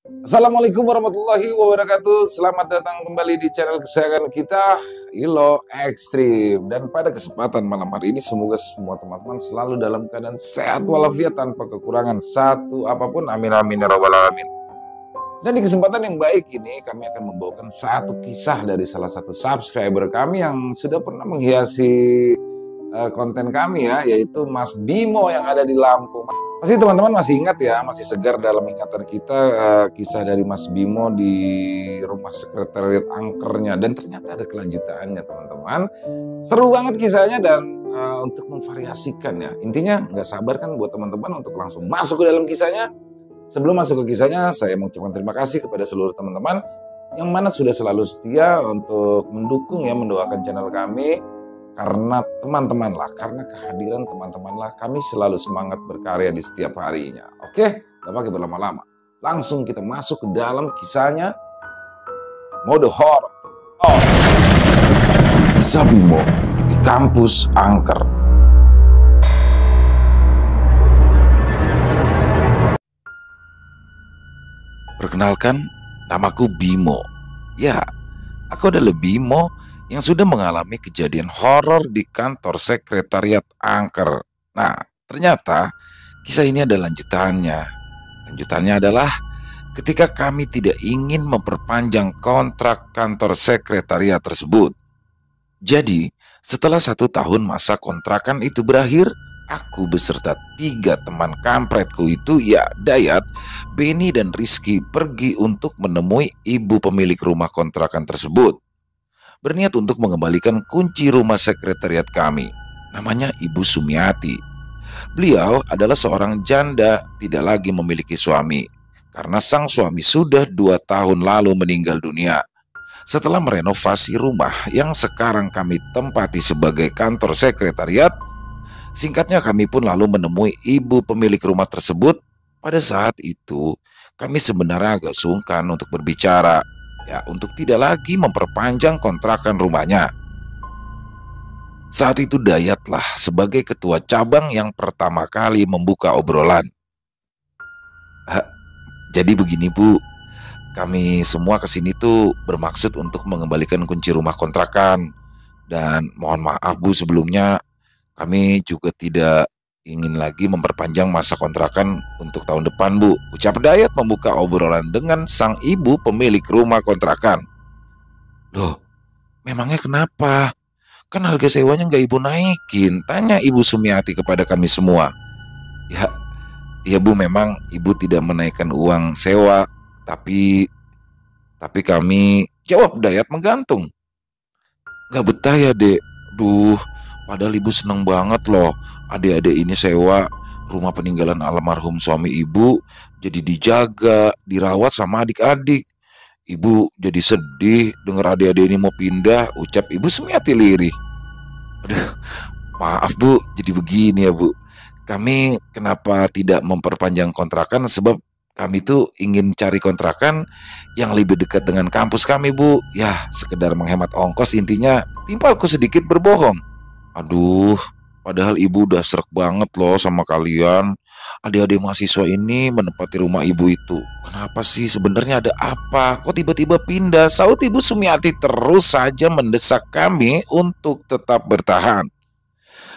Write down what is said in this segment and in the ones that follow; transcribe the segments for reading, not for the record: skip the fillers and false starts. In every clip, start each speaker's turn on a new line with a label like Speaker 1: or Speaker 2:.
Speaker 1: Assalamualaikum warahmatullahi wabarakatuh. Selamat datang kembali di channel kesayangan kita, Ilo Ekstrim. Dan pada kesempatan malam hari ini, semoga semua teman-teman selalu dalam keadaan sehat walafiat tanpa kekurangan satu apapun. Amin amin ya rabbal alamin. Dan di kesempatan yang baik ini, kami akan membawakan satu kisah dari salah satu subscriber kami yang sudah pernah menghiasi konten kami ya, yaitu Mas Bimo yang ada di Lampung. Pasti teman-teman masih ingat ya, masih segar dalam ingatan kita kisah dari Mas Bimo di rumah sekretariat angkernya. Dan ternyata ada kelanjutannya teman-teman. Seru banget kisahnya dan untuk memvariasikan ya. Intinya nggak sabar kan buat teman-teman untuk langsung masuk ke dalam kisahnya. Sebelum masuk ke kisahnya, saya mengucapkan terima kasih kepada seluruh teman-teman yang mana sudah selalu setia untuk mendukung ya, mendoakan channel kami. Karena teman-teman lah, karena kehadiran teman-teman lah, kami selalu semangat berkarya di setiap harinya. Oke, gak pakai berlama-lama. Langsung kita masuk ke dalam kisahnya. Mode horor. Kisah Bimo di kampus angker. Perkenalkan, namaku Bimo. Ya, aku adalah Bimo yang sudah mengalami kejadian horor di kantor sekretariat angker. Nah, ternyata kisah ini ada lanjutannya. Lanjutannya adalah ketika kami tidak ingin memperpanjang kontrak kantor sekretariat tersebut. Jadi, setelah 1 tahun masa kontrakan itu berakhir, aku beserta 3 teman kampretku itu, ya Dayat, Beni, dan Rizky, pergi untuk menemui ibu pemilik rumah kontrakan tersebut. Berniat untuk mengembalikan kunci rumah sekretariat kami. Namanya Ibu Sumiati. Beliau adalah seorang janda, tidak lagi memiliki suami karena sang suami sudah 2 tahun lalu meninggal dunia. Setelah merenovasi rumah yang sekarang kami tempati sebagai kantor sekretariat, singkatnya kami pun lalu menemui ibu pemilik rumah tersebut. Pada saat itu kami sebenarnya agak sungkan untuk berbicara, ya, untuk tidak lagi memperpanjang kontrakan rumahnya. Saat itu Dayatlah sebagai ketua cabang yang pertama kali membuka obrolan. Jadi begini Bu, kami semua kesini tuh bermaksud untuk mengembalikan kunci rumah kontrakan. Dan mohon maaf Bu sebelumnya, kami juga tidak ingin lagi memperpanjang masa kontrakan untuk tahun depan Bu, ucap Dayat membuka obrolan dengan sang ibu pemilik rumah kontrakan. Loh, memangnya kenapa? Kan harga sewanya nggak Ibu naikin, tanya Ibu Sumiati kepada kami semua. Ya Bu, memang Ibu tidak menaikkan uang sewa, tapi kami, jawab Dayat menggantung. Gak betah ya Dek, duh, padahal Ibu seneng banget loh adik-adik ini sewa rumah peninggalan almarhum suami Ibu jadi dijaga, dirawat sama adik-adik. Ibu jadi sedih dengar adik-adik ini mau pindah, ucap Ibu Sumiati lirih. Aduh, maaf Bu, jadi begini ya Bu. Kami kenapa tidak memperpanjang kontrakan sebab kami tuh ingin cari kontrakan yang lebih dekat dengan kampus kami Bu. Ya, sekedar menghemat ongkos intinya, timpalku sedikit berbohong. Aduh, padahal Ibu udah srek banget loh sama kalian. Adik-adik mahasiswa ini menempati rumah Ibu itu. Kenapa sih, sebenarnya ada apa? Kok tiba-tiba pindah? Saut Ibu Sumiati terus saja mendesak kami untuk tetap bertahan.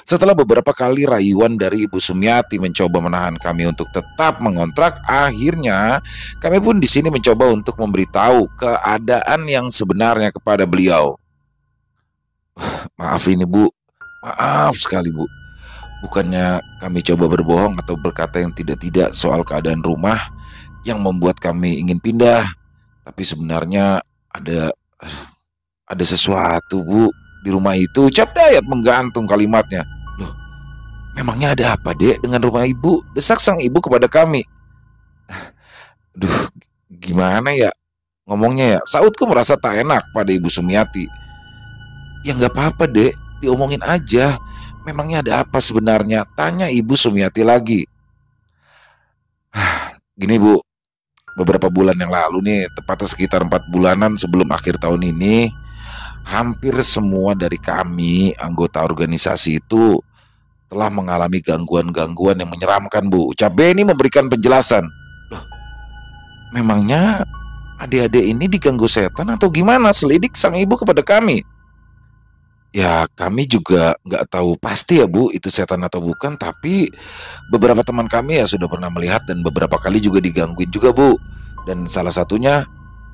Speaker 1: Setelah beberapa kali rayuan dari Ibu Sumiati mencoba menahan kami untuk tetap mengontrak, akhirnya kami pun di sini mencoba untuk memberitahu keadaan yang sebenarnya kepada beliau. Maaf ini Bu, maaf sekali Bu. Bukannya kami coba berbohong atau berkata yang tidak-tidak soal keadaan rumah yang membuat kami ingin pindah. Tapi sebenarnya ada sesuatu Bu di rumah itu, ucap Dayat menggantung kalimatnya. Loh, memangnya ada apa Dek dengan rumah Ibu? Desak sang ibu kepada kami. Duh, gimana ya ngomongnya ya? Sautku merasa tak enak pada Ibu Sumiati. Ya nggak apa-apa Dek, diomongin aja. Memangnya ada apa sebenarnya? Tanya Ibu Sumiati lagi. Gini Bu, beberapa bulan yang lalu nih, tepatnya sekitar 4 bulanan sebelum akhir tahun ini, hampir semua dari kami anggota organisasi itu telah mengalami gangguan-gangguan yang menyeramkan Bu, ucap Beni memberikan penjelasan. Loh, Memangnya adik-adik ini diganggu setan atau gimana? Selidik sang ibu kepada kami. Ya, kami juga nggak tahu pasti ya Bu, itu setan atau bukan, tapi beberapa teman kami ya sudah pernah melihat dan beberapa kali juga digangguin juga Bu. Dan salah satunya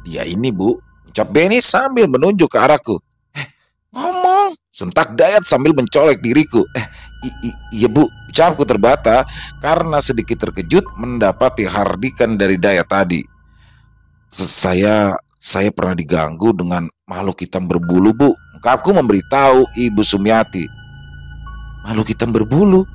Speaker 1: dia ini Bu, ucap Benny sambil menunjuk ke arahku. Ngomong, sentak Dayat sambil mencolek diriku. Iya Bu, ucapku terbata karena sedikit terkejut mendapati hardikan dari Dayat tadi. Saya pernah diganggu dengan makhluk hitam berbulu Bu. Ungkapku memberitahu Ibu Sumiati. Makhluk hitam berbulu?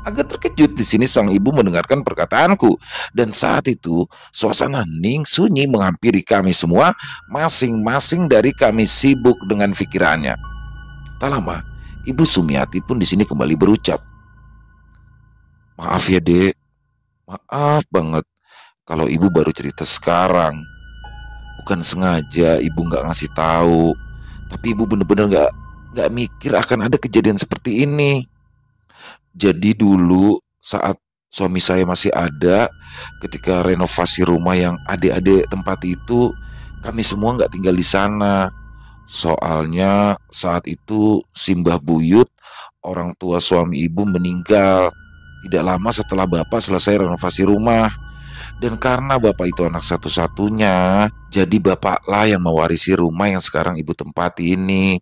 Speaker 1: Agak terkejut di sini sang ibu mendengarkan perkataanku. Dan saat itu suasana hening sunyi menghampiri kami semua. Masing-masing dari kami sibuk dengan pikirannya. Tak lama, Ibu Sumiati pun di sini kembali berucap. Maaf ya Dek, maaf banget kalau Ibu baru cerita sekarang. Bukan sengaja Ibu nggak ngasih tahu, tapi Ibu bener-bener nggak mikir akan ada kejadian seperti ini. Jadi dulu saat suami saya masih ada, ketika renovasi rumah yang adik-adik tempat itu, kami semua nggak tinggal di sana. Soalnya saat itu Simbah Buyut, orang tua suami ibu meninggal tidak lama setelah bapak selesai renovasi rumah. Dan karena bapak itu anak satu-satunya, jadi bapaklah yang mewarisi rumah yang sekarang ibu tempati ini.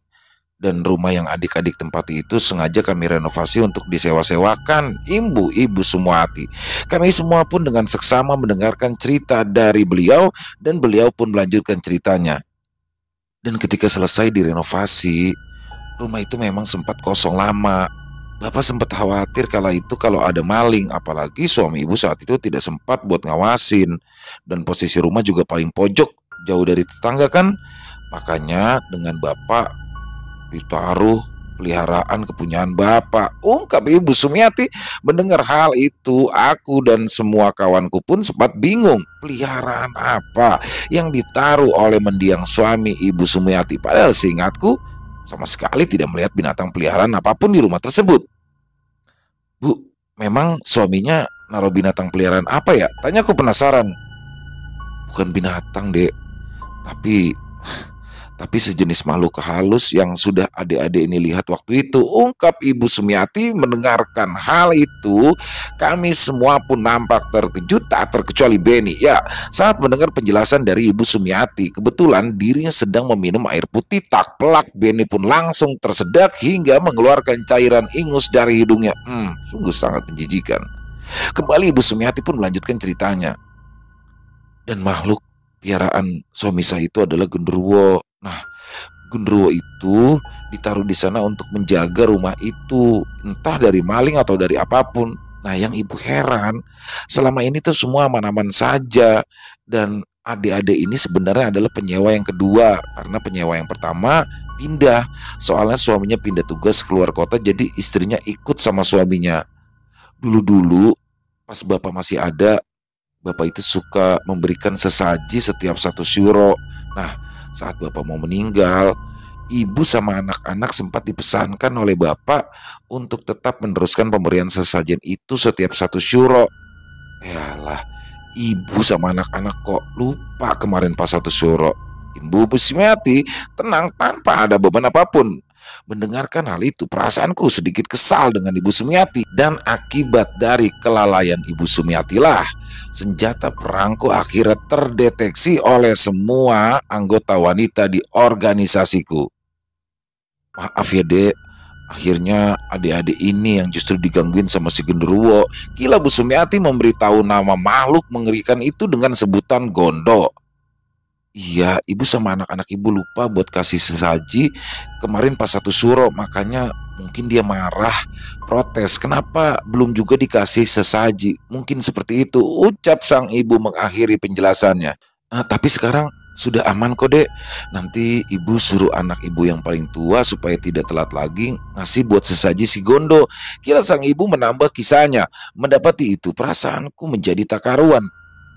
Speaker 1: Dan rumah yang adik-adik tempati itu sengaja kami renovasi untuk disewa-sewakan ibu-ibu Sumiati. Kami semua pun dengan seksama mendengarkan cerita dari beliau dan beliau pun melanjutkan ceritanya. Dan ketika selesai direnovasi, rumah itu memang sempat kosong lama. Bapak sempat khawatir kala itu kalau ada maling, apalagi suami ibu saat itu tidak sempat buat ngawasin. Dan posisi rumah juga paling pojok, jauh dari tetangga kan. Makanya dengan bapak ditaruh peliharaan kepunyaan bapak, ungkap Ibu Sumiati. Mendengar hal itu, aku dan semua kawanku pun sempat bingung. Peliharaan apa yang ditaruh oleh mendiang suami Ibu Sumiati? Padahal seingatku sama sekali tidak melihat binatang peliharaan apapun di rumah tersebut. Bu, memang suaminya naruh binatang peliharaan apa ya? Tanyaku penasaran. Bukan binatang Dek, tapi sejenis makhluk halus yang sudah adik-adik ini lihat waktu itu, ungkap Ibu Sumiati. Mendengarkan hal itu, kami semua pun nampak terkejut, tak terkecuali Benny. Ya, saat mendengar penjelasan dari Ibu Sumiati, kebetulan dirinya sedang meminum air putih, tak pelak Benny pun langsung tersedak hingga mengeluarkan cairan ingus dari hidungnya. Sungguh sangat menjijikan. Kembali Ibu Sumiati pun melanjutkan ceritanya. Dan makhluk piaraan suami saya itu adalah genderuwo. Nah, genderuwo itu ditaruh di sana untuk menjaga rumah itu, entah dari maling atau dari apapun. Nah, yang ibu heran, selama ini tuh semua aman-aman saja. Dan adik-adik ini sebenarnya adalah penyewa yang kedua, karena penyewa yang pertama pindah. Soalnya suaminya pindah tugas keluar kota, jadi istrinya ikut sama suaminya. Dulu-dulu pas bapak masih ada, bapak itu suka memberikan sesaji setiap 1 syuro. Nah, saat bapak mau meninggal, ibu sama anak-anak sempat dipesankan oleh bapak untuk tetap meneruskan pemberian sesajen itu setiap 1 syuro. Yalah, ibu sama anak-anak kok lupa kemarin pas 1 syuro. Ibu Sumiati tenang tanpa ada beban apapun. Mendengarkan hal itu, perasaanku sedikit kesal dengan Ibu Sumiati. Dan akibat dari kelalaian Ibu Sumiati lah, senjata perangku akhirnya terdeteksi oleh semua anggota wanita di organisasiku. Maaf ya Dek, akhirnya adik-adik ini yang justru digangguin sama si genderuwo. Gila, Bu Sumiati memberitahu nama makhluk mengerikan itu dengan sebutan Gondo. Iya, ibu sama anak-anak ibu lupa buat kasih sesaji kemarin pas 1 syuro, makanya mungkin dia marah, protes. Kenapa belum juga dikasih sesaji? Mungkin seperti itu, ucap sang ibu mengakhiri penjelasannya. Tapi sekarang sudah aman kok Dek. Nanti ibu suruh anak ibu yang paling tua supaya tidak telat lagi ngasih buat sesaji si Gondo. Kira sang ibu menambah kisahnya. Mendapati itu perasaanku menjadi tak karuan.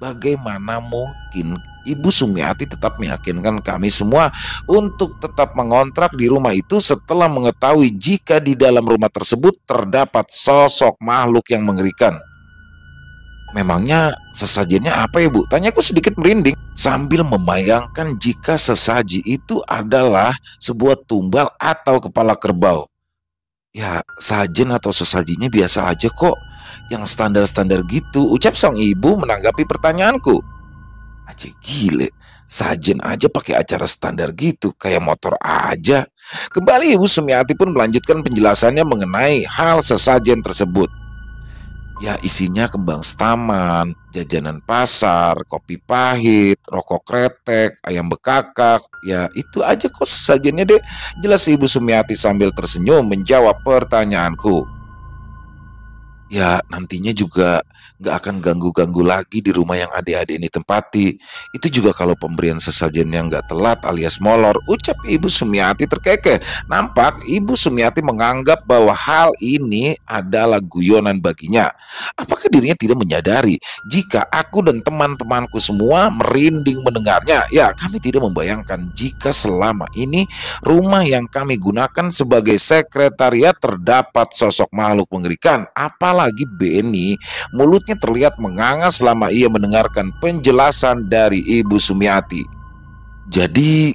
Speaker 1: Bagaimana mungkin Ibu Sumiati tetap meyakinkan kami semua untuk tetap mengontrak di rumah itu setelah mengetahui jika di dalam rumah tersebut terdapat sosok makhluk yang mengerikan? Memangnya sesajennya apa ya Bu? Tanyaku sedikit merinding sambil membayangkan jika sesaji itu adalah sebuah tumbal atau kepala kerbau. Ya, sajen atau sesajinya biasa aja kok. Yang standar-standar gitu, ucap sang ibu menanggapi pertanyaanku. Aja gile, sajen aja pakai acara standar gitu, kayak motor aja. Kembali Ibu Sumiati pun melanjutkan penjelasannya mengenai hal sesajen tersebut. Ya isinya kembang setaman, jajanan pasar, kopi pahit, rokok kretek, ayam bekakak. Ya itu aja kok sesajennya deh. Jelas Ibu Sumiati sambil tersenyum menjawab pertanyaanku. Ya nantinya juga nggak akan ganggu-ganggu lagi di rumah yang adik-adik ini tempati. Itu juga kalau pemberian sesajen yang nggak telat alias molor, ucap Ibu Sumiati terkekeh. Nampak Ibu Sumiati menganggap bahwa hal ini adalah guyonan baginya. Apakah dirinya tidak menyadari jika aku dan teman-temanku semua merinding mendengarnya? Ya kami tidak membayangkan jika selama ini rumah yang kami gunakan sebagai sekretariat terdapat sosok makhluk mengerikan. Apalagi Beni, mulutnya terlihat menganga selama ia mendengarkan penjelasan dari Ibu Sumiati. Jadi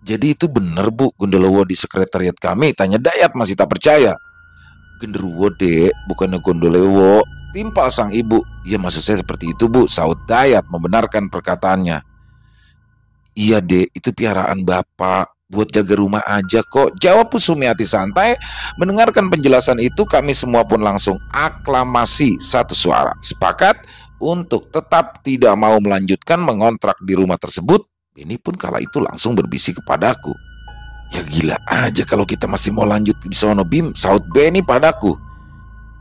Speaker 1: itu benar Bu, Gondolowo di sekretariat kami? Tanya Dayat masih tak percaya. Genderuwo dek, bukannya Gondolowo, timpal sang ibu. Ya maksud saya seperti itu Bu, saut Dayat membenarkan perkataannya. Iya dek, itu piaraan bapak, buat jaga rumah aja kok, jawab Bu Sumiati santai. Mendengarkan penjelasan itu kami semua pun langsung aklamasi satu suara, sepakat untuk tetap tidak mau melanjutkan mengontrak di rumah tersebut. Ini pun kala itu langsung berbisik kepadaku. Ya gila aja kalau kita masih mau lanjut di sono Bim, saut Benny padaku.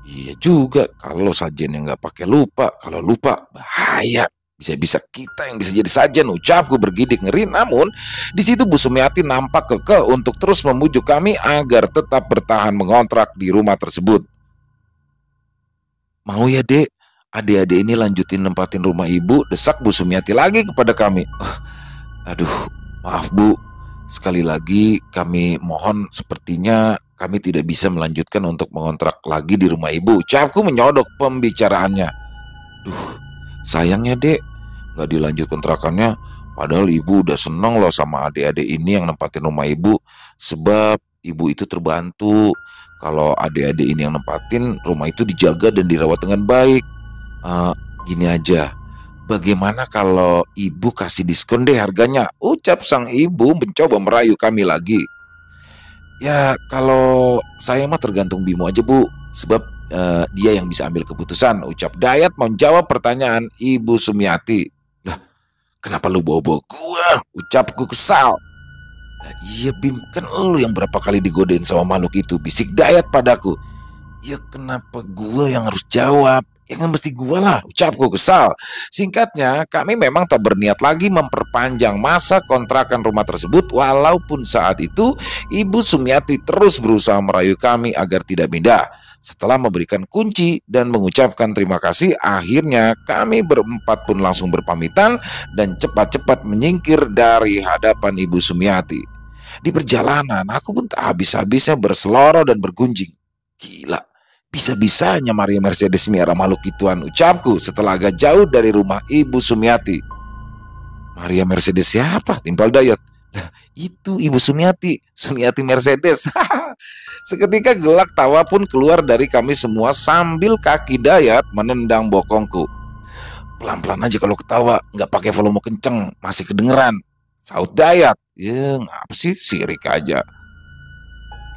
Speaker 1: Iya juga, kalau sajennya nggak pakai lupa, kalau lupa bahaya. Bisa-bisa kita yang bisa jadi sajen, ucapku bergidik ngeri. Namun di situ Bu Sumiati nampak kekeh untuk terus membujuk kami agar tetap bertahan mengontrak di rumah tersebut. Mau ya dek, adik-adik ini lanjutin nempatin rumah ibu, desak Bu Sumiati lagi kepada kami. Aduh, maaf Bu, sekali lagi kami mohon, sepertinya kami tidak bisa melanjutkan untuk mengontrak lagi di rumah ibu, ucapku menyodok pembicaraannya. Duh, sayangnya dek, nggak dilanjut kontrakannya. Padahal ibu udah seneng loh sama adik-adik ini yang nempatin rumah ibu. Sebab ibu itu terbantu kalau adik-adik ini yang nempatin rumah itu dijaga dan dirawat dengan baik. Gini aja, bagaimana kalau ibu kasih diskon deh harganya, ucap sang ibu mencoba merayu kami lagi. Ya kalau saya mah tergantung Bimo aja Bu, sebab dia yang bisa ambil keputusan, ucap Dayat menjawab pertanyaan Ibu Sumiati. Lah kenapa lu bawa-bawa gua, ucapku kesal. Nah, iya Bim, kan lu yang berapa kali digodain sama makhluk itu, bisik Dayat padaku. Ya kenapa gua yang harus jawab? Ya kan mesti gua lah, ucapku kesal. Singkatnya, kami memang tak berniat lagi memperpanjang masa kontrakan rumah tersebut, walaupun saat itu Ibu Sumiati terus berusaha merayu kami agar tidak pindah. Setelah memberikan kunci dan mengucapkan terima kasih, akhirnya kami berempat pun langsung berpamitan dan cepat-cepat menyingkir dari hadapan Ibu Sumiati. Di perjalanan, aku pun tak habis-habisnya berseloroh dan bergunjing. Gila, bisa-bisanya Maria Mercedes miara makhluk ituan, ucapku setelah agak jauh dari rumah Ibu Sumiati. Maria Mercedes siapa? Timpal Dayat. Nah, itu Ibu Sumiati, Sumiati Mercedes. Seketika gelak tawa pun keluar dari kami semua sambil kaki Dayat menendang bokongku. Pelan-pelan aja kalau ketawa, nggak pakai volume kenceng, masih kedengeran, saut Dayat. Ya ngapa sih, sirik aja.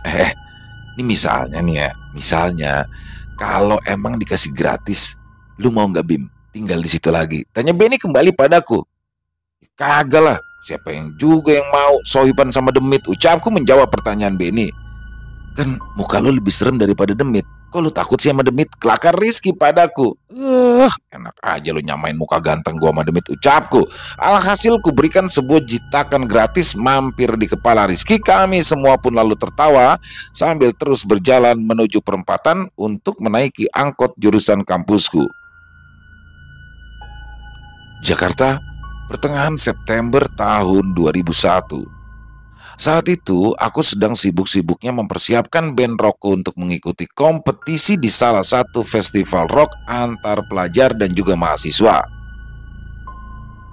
Speaker 1: Ini misalnya nih ya, misalnya kalau emang dikasih gratis, lu mau nggak Bim tinggal di situ lagi? Tanya Benny kembali padaku. Kagak lah, siapa yang juga yang mau sohiban sama Demit, ucapku menjawab pertanyaan Benny. Kan muka lu lebih serem daripada Demit. Kok lu takut sih sama Demit? Kelakar Rizky padaku. Enak aja lu nyamain muka ganteng gua sama Demit, ucapku. Alhasil ku berikan sebuah jitakan gratis mampir di kepala Rizky. Kami semua pun lalu tertawa sambil terus berjalan menuju perempatan untuk menaiki angkot jurusan kampusku. Jakarta, pertengahan September tahun 2001. Saat itu, aku sedang sibuk-sibuknya mempersiapkan band rockku untuk mengikuti kompetisi di salah satu festival rock antar pelajar dan juga mahasiswa.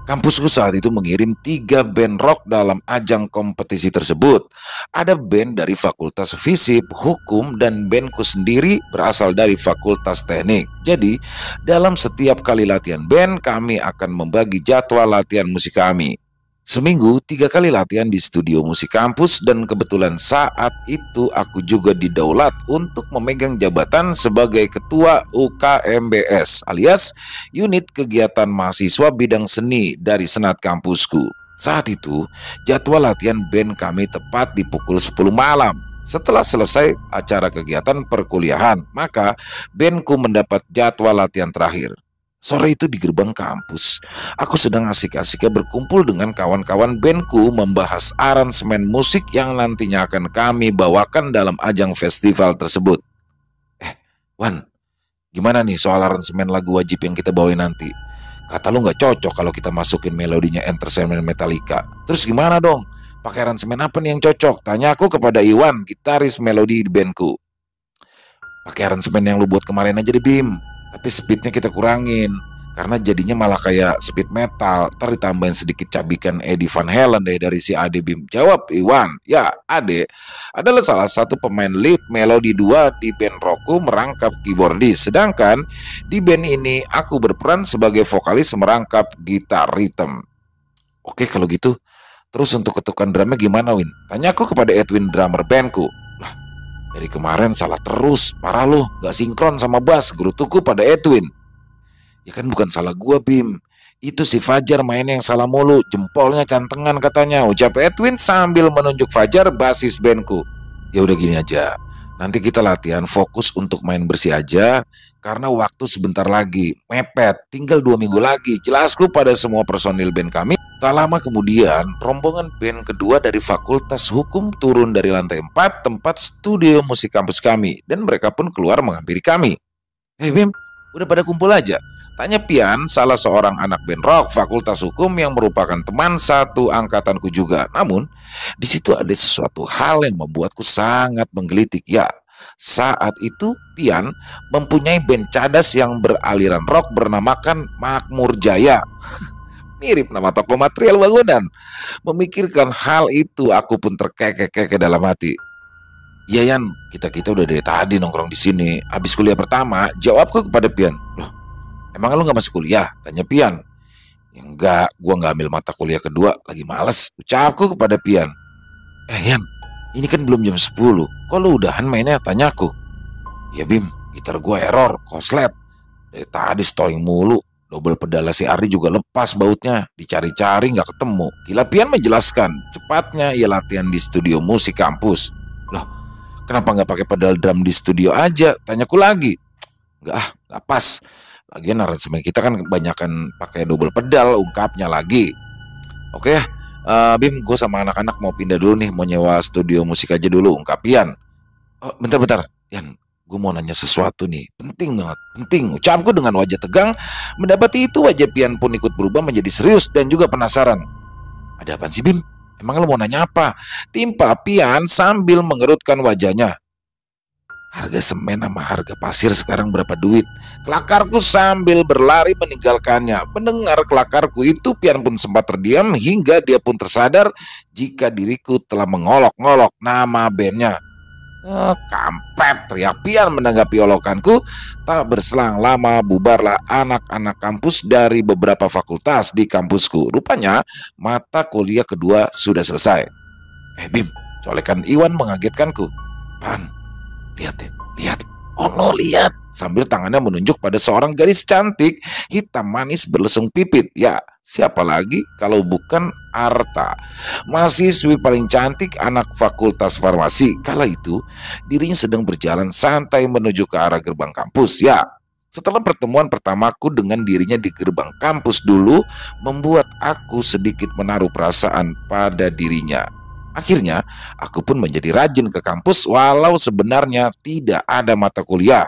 Speaker 1: Kampusku saat itu mengirim 3 band rock dalam ajang kompetisi tersebut. Ada band dari Fakultas Fisip, Hukum, dan bandku sendiri berasal dari Fakultas Teknik. Jadi, dalam setiap kali latihan band, kami akan membagi jadwal latihan musik kami. Seminggu 3 kali latihan di studio musik kampus, dan kebetulan saat itu aku juga didaulat untuk memegang jabatan sebagai ketua UKMBS alias unit kegiatan mahasiswa bidang seni dari senat kampusku. Saat itu jadwal latihan band kami tepat di pukul 10 malam. Setelah selesai acara kegiatan perkuliahan, maka bandku mendapat jadwal latihan terakhir. Sore itu di gerbang kampus, aku sedang asik-asiknya berkumpul dengan kawan-kawan bandku membahas aransemen musik yang nantinya akan kami bawakan dalam ajang festival tersebut. Wan, gimana nih soal aransemen lagu wajib yang kita bawain nanti? Kata lu nggak cocok kalau kita masukin melodinya Entertainment Metallica. Terus gimana dong? Pakai aransemen apa nih yang cocok? Tanya aku kepada Iwan, gitaris melodi di bandku. Pakai aransemen yang lu buat kemarin aja deh Bim, tapi speednya kita kurangin, karena jadinya malah kayak speed metal. Ntar ditambahin sedikit cabikan Eddie Van Halen deh dari si Ade Bim. Jawab Iwan. Ya, Ade adalah salah satu pemain lead melodi 2 di band rockku merangkap keyboardis. Sedangkan di band ini aku berperan sebagai vokalis merangkap gitar rhythm. Oke kalau gitu. Terus untuk ketukan drumnya gimana Win? Tanya aku kepada Edwin, drummer bandku. Dari kemarin salah terus, parah loh, gak sinkron sama bass, gerutuku pada Edwin. Ya kan bukan salah gua Bim, itu si Fajar mainnya yang salah mulu, jempolnya cantengan katanya, ucap Edwin sambil menunjuk Fajar, basis bandku. Ya udah gini aja, nanti kita latihan fokus untuk main bersih aja, karena waktu sebentar lagi, mepet, tinggal 2 minggu lagi. Jelasku pada semua personil band kami. Tak lama kemudian, rombongan band kedua dari Fakultas Hukum turun dari lantai 4 tempat studio musik kampus kami, dan mereka pun keluar menghampiri kami. Hei Bim, udah pada kumpul aja? Tanya Pian, salah seorang anak band rock Fakultas Hukum yang merupakan teman satu angkatanku juga. Namun, di situ ada sesuatu hal yang membuatku sangat menggelitik. Ya, saat itu Pian mempunyai band cadas yang beraliran rock bernamakan Makmur Jaya. Mirip nama toko material bangunan. Memikirkan hal itu, aku pun terkekeh-kekeh dalam hati. Iya Yan, kita udah dari tadi nongkrong di sini. Habis kuliah pertama, jawabku kepada Pian. Loh, emang lu nggak masuk kuliah? Tanya Pian. Ya enggak, gua nggak ambil mata kuliah kedua, lagi males. Ucapku kepada Pian. Yan, ini kan belum jam 10. Kok lu udahan mainnya? Tanyaku. Ya Bim, gitar gua error, koslet. Dari tadi string mulu. Double pedala si Ardi juga lepas bautnya, dicari-cari nggak ketemu. Gila Pian menjelaskan, cepatnya ia latihan di studio musik kampus. Loh, kenapa nggak pakai pedal drum di studio aja? Tanyaku lagi. Nggak pas. Lagian aransemen kita kan kebanyakan pakai double pedal, ungkapnya lagi. Oke ya, Bim, gue sama anak-anak mau pindah dulu nih, mau nyewa studio musik aja dulu, ungkap Pian. Oh, bentar, Yan. Gue mau nanya sesuatu nih, penting banget, penting. Ucapku dengan wajah tegang. Mendapati itu wajah Pian pun ikut berubah menjadi serius dan juga penasaran. Ada apaan sih Bim? Emang lo mau nanya apa? Timpa Pian sambil mengerutkan wajahnya. Harga semen sama harga pasir sekarang berapa duit? Kelakarku sambil berlari meninggalkannya. Mendengar kelakarku itu, Pian pun sempat terdiam hingga dia pun tersadar jika diriku telah mengolok-ngolok nama bandnya. Kampret, teriak Pian menanggapi olokanku. Tak berselang lama bubarlah anak-anak kampus dari beberapa fakultas di kampusku. Rupanya mata kuliah kedua sudah selesai. Bim, colekan Iwan mengagetkanku. Pan, lihat deh, lihat. Oh no, lihat. Sambil tangannya menunjuk pada seorang gadis cantik, hitam manis berlesung pipit. Ya, siapa lagi kalau bukan Arta, mahasiswi paling cantik anak fakultas farmasi. Kala itu dirinya sedang berjalan santai menuju ke arah gerbang kampus. Ya, setelah pertemuan pertamaku dengan dirinya di gerbang kampus dulu membuat aku sedikit menaruh perasaan pada dirinya. Akhirnya aku pun menjadi rajin ke kampus walau sebenarnya tidak ada mata kuliah.